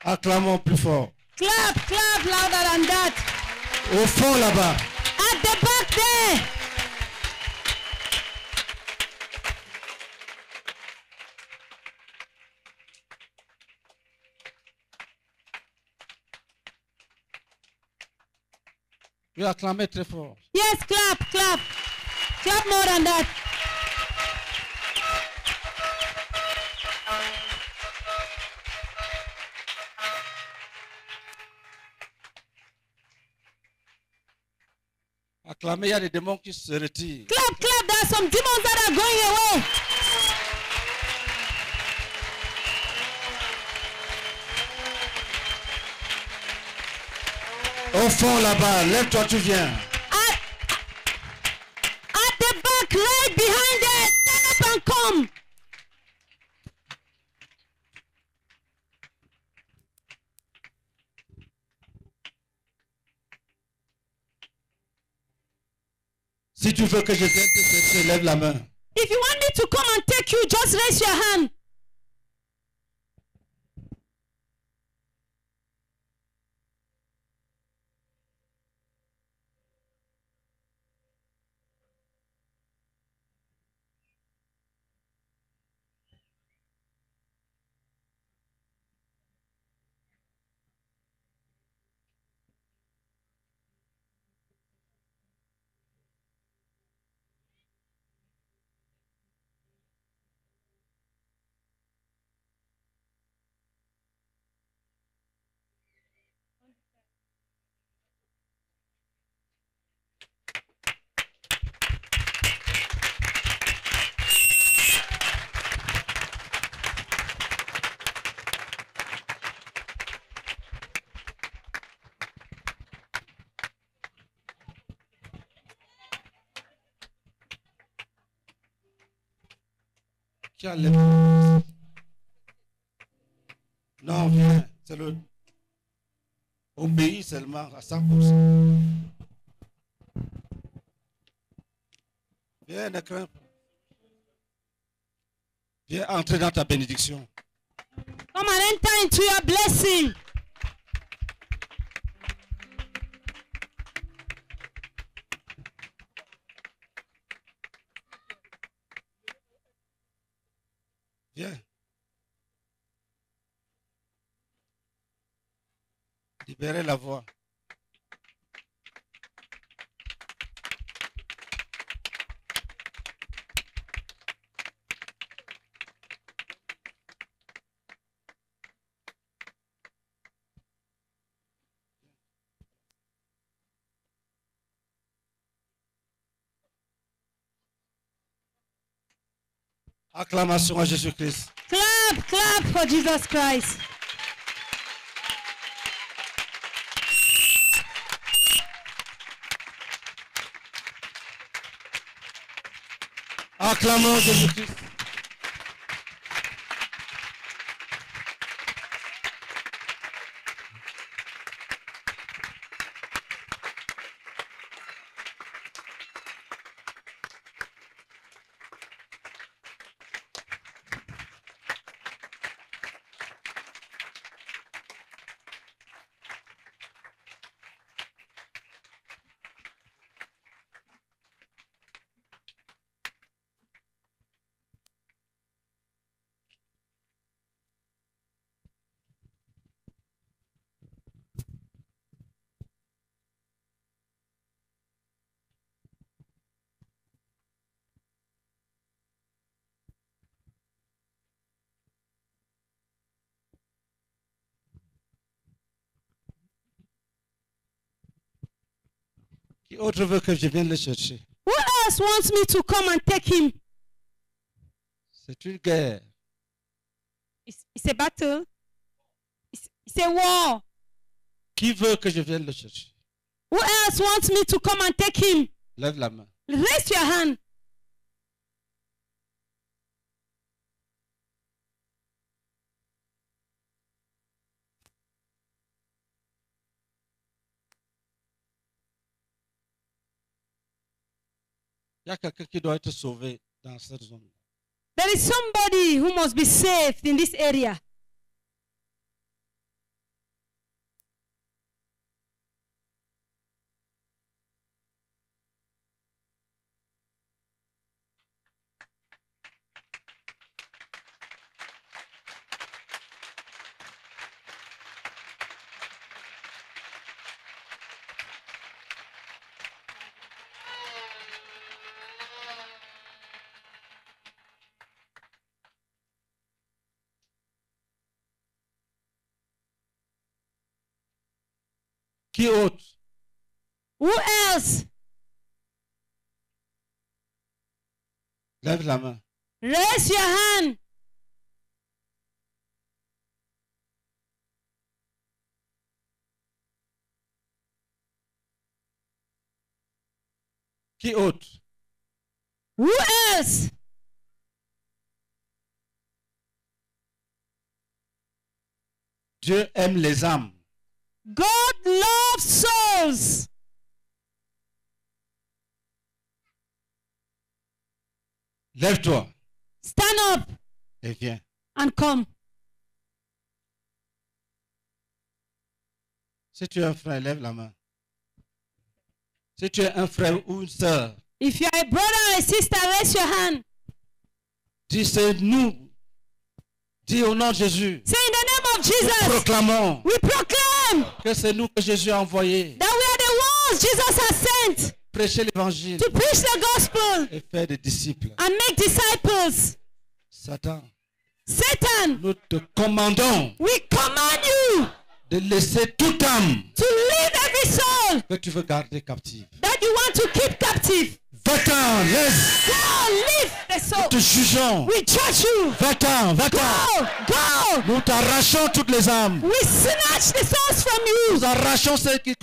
Acclamons plus fort. Clap, clap louder than that. Au fond là-bas. At the back there. Oui, acclamez très fort. Yes, clap, clap. Clap more than that. Acclamez, il y a des démons qui se retirent. Clap, clap. There are some demons that are going away. Au fond là-bas, lève-toi, tu viens. At the back, right behind there. Stand up and come. Si tu veux que je vienne te chercher, lève la main. If you want me to come and take you, just raise your hand. Qui a levé? Non, viens. C'est le. Obéis seulement à 100%. Viens, ne crains pas. Viens entrer dans ta bénédiction. Come and enter into your blessing. Viens. Libérez la voix. Acclamation à Jésus-Christ. Clap, clap for Jesus Christ. Acclamons Jésus-Christ. Qui autre veut que je vienne le chercher? Who else wants me to come and take him? C'est une guerre. It's a battle. It's a war. Qui veut que je vienne le chercher? Who else wants me to come and take him? Lève la main. Raise your hand. Il y a quelqu'un qui doit être sauvé dans cette zone. There is somebody who must be saved in this area. Qui autre? Who else? Lève la main. Raise your hand. Qui autre? Who else? Dieu aime les âmes. God loves souls. Lève-toi Stand up et viens. and come. Si tu es un frère, lève la main. Si tu es un frère ou une sœur, If you are a brother or a sister, raise your hand. dis c'est nous. Dis au nom de Jésus. Say in the name of Nous Jesus, proclamons we proclaim que c'est nous que Jésus a envoyé. that we are the ones Jesus has sent Prêcher l'évangile to preach the gospel et faire des disciples. and make disciples. Satan, Satan, nous te commandons we command you de laisser toute âme to leave every soul que tu veux garder captive. that you want to keep captive. Va-t'en, laisse. Go, leave the soul. Te jugeons. We judge you. Va-t'en, va-t'en. Go, go. Nous t'arrachons toutes les âmes. We snatch the souls from you. Nous arrachons ceux qui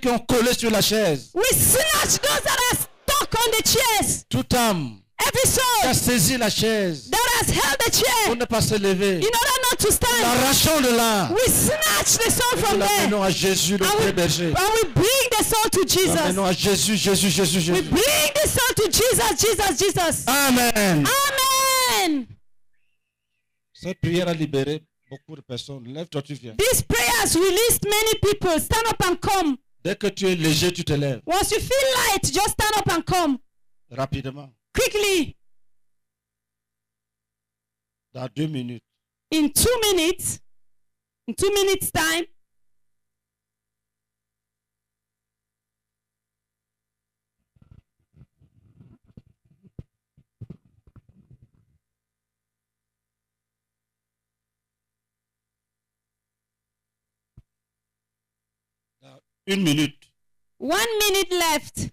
ont collé sur la chaise. We snatch those that are stuck on the chairs. Toute âme Every qui a soul saisi la chaise that has held the pour chair ne pas se lever. in order not to stand. L'arrachons de là. We snatch the soul Nous from there. l'amenons à Jésus, le And vrai we, berger. and we bring the soul to Nous Jesus. l'amenons à Jésus, Jésus, Jésus, We Jésus. bring the soul to Jesus, Jesus, Jesus. Amen. Amen. Cette prière a libéré beaucoup de personnes. Lève-toi, tu viens. This prayer has released many people. Stand up and come. Dès que tu es léger, tu te lèves. Once you feel light, just stand up and come. Rapidement. Quickly. Dans 2 minutes. In 2 minutes. In 2 minutes time. Dans 1 minute. 1 minute left.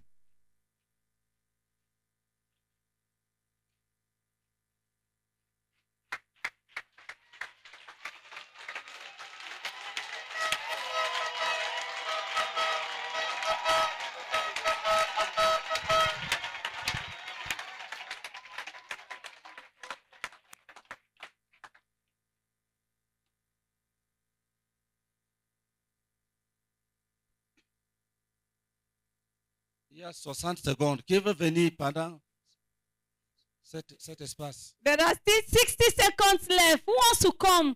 Il y a 60 secondes. Qui veut venir pendant cet espace? There are still 60 seconds left. Who wants to come?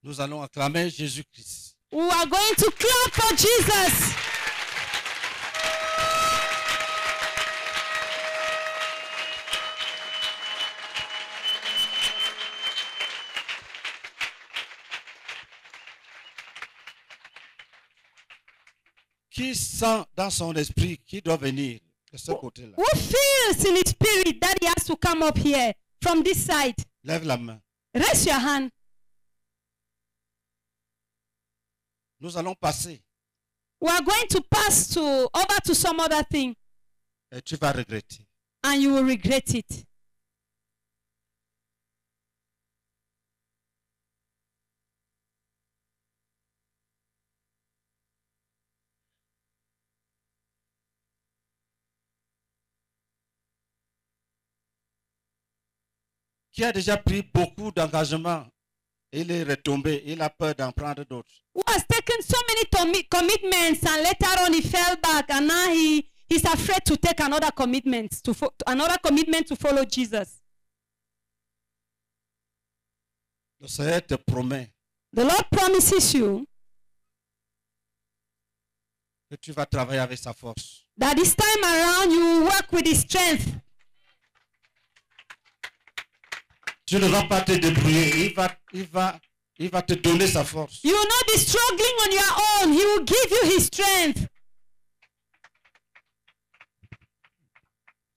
Nous allons acclamer Jésus-Christ. We are going to clap for Jesus. Qui sent dans son esprit qui doit venir? de ce côté-là. Who feels in his spirit that he has to come up here from this side? Lève la main. Raise your hand. Nous allons passer We are going to pass over to some other thing, et tu vas regretter. and you will regret it. Qui a déjà pris beaucoup d'engagements, il est retombé, il a peur d'en prendre d'autres. Who has taken so many commitments and later on he fell back and now he's afraid to take another commitment to follow Jesus. Le Seigneur te promet The Lord promises you que tu vas travailler avec sa force. that this time around you will work with his strength. Tu ne vas pas te débrouiller, il va te donner sa force. You will not be struggling on your own. He will give you his strength.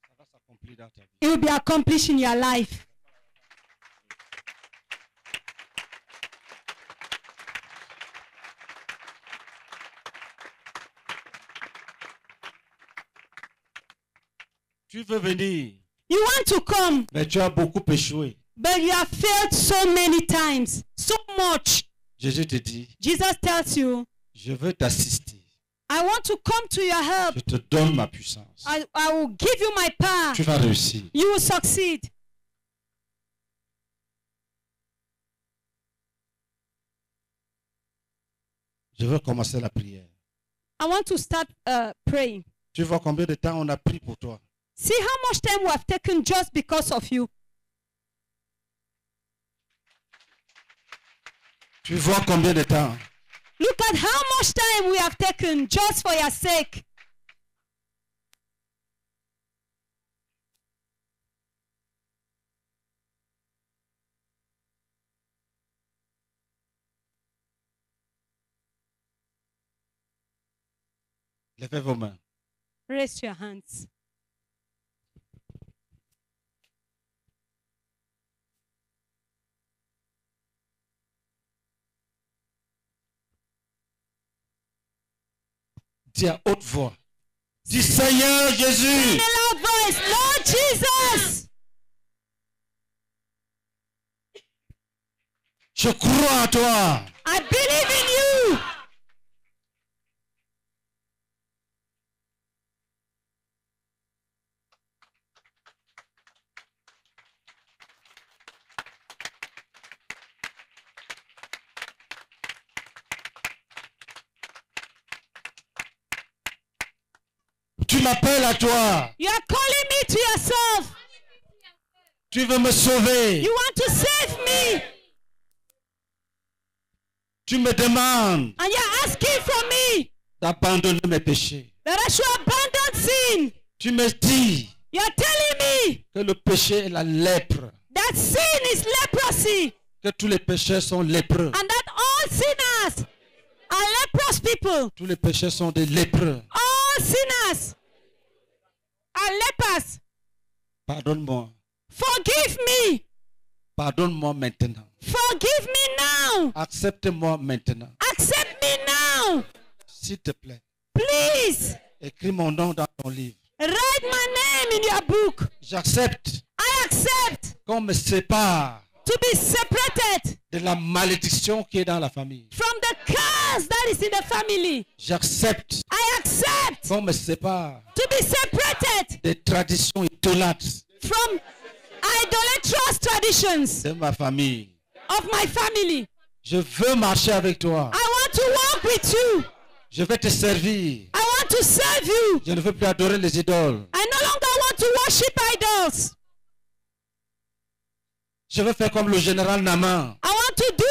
Ça va s'accomplir dans ta vie. It will be accomplished in your life. Tu veux venir, You want to come, mais tu as beaucoup échoué. but you have failed so many times, so much. Jésus te dit, Jesus tells you, je veux t'assister. I want to come to your help. Je te donne ma puissance. I will give you my power. Tu vas réussir. You will succeed. Je veux commencer la prière. I want to start praying. Tu vois combien de temps on a pris pour toi. See how much time we have taken just because of you. Tu vois combien de temps. Look at how much time we have taken just for your sake. Levez vos mains. Raise your hands. Dis à haute voix. Dis Seigneur In Jésus, a loud voice, Lord Jesus, je crois à toi. I believe in you. Tu m'appelles à toi. You are calling me to yourself. Tu veux me sauver. You want to save me. Tu me demandes And you're asking from me d'abandonner mes péchés. that I should abandon sin. Tu me dis You're telling me que le péché est la lèpre. that sin is leprosy Que tous les pécheurs sont lépreux. and that all sinners are leprous people. Tous les pécheurs sont des lépreux. All sinners are lepers. Pardonne-moi. Forgive me. Pardonne-moi maintenant. Forgive me now. Accepte-moi maintenant. Accept me now. S'il te plaît. Please Écris mon nom dans ton livre. write my name in your book. J'accepte I accept qu'on me sépare to be separated de la malédiction qui est dans la famille. from the curse that is in the family. J'accepte I accept qu'on me sépare to be separated des traditions idolâtres from idolatrous traditions de ma famille. of my family. Je veux marcher avec toi. I want to walk with you. Je vais te servir. I want to serve you. Je ne veux plus adorer les idoles. I no longer want to worship idols. Je veux faire comme le général Naaman I want to do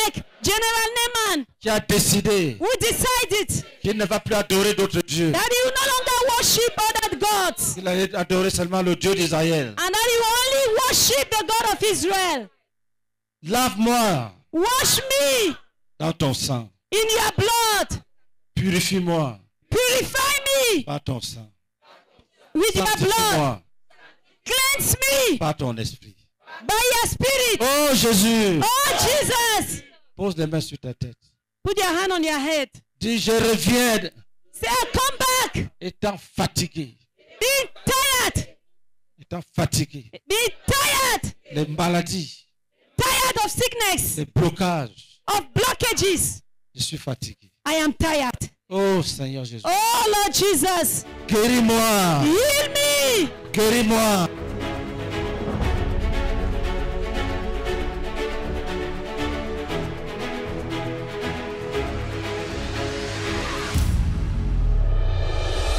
like General Naaman, qui a décidé who decided qu'il ne va plus adorer d'autres dieux. that he will no longer worship other gods Il allait adorer seulement le Dieu d'Israël. and that he will only worship the God of Israel. Lave-moi Wash me dans ton sang. in your blood. Purifie-moi Purify me par ton sang. with your blood. Sanctifie-moi Cleanse me par ton esprit. by your spirit. Oh Jésus, Oh Jesus. pose les mains sur ta tête. Put your hand on your head. Dis, je reviens Say, I come back. étant fatigué. Being tired. Étant fatigué. Being tired. Les maladies, Tired of sickness. les blocages. Of blockages. Je suis fatigué. I am tired. Oh Seigneur Jésus. Oh Lord Jesus. Guéris-moi. Heal me. Guéris-moi.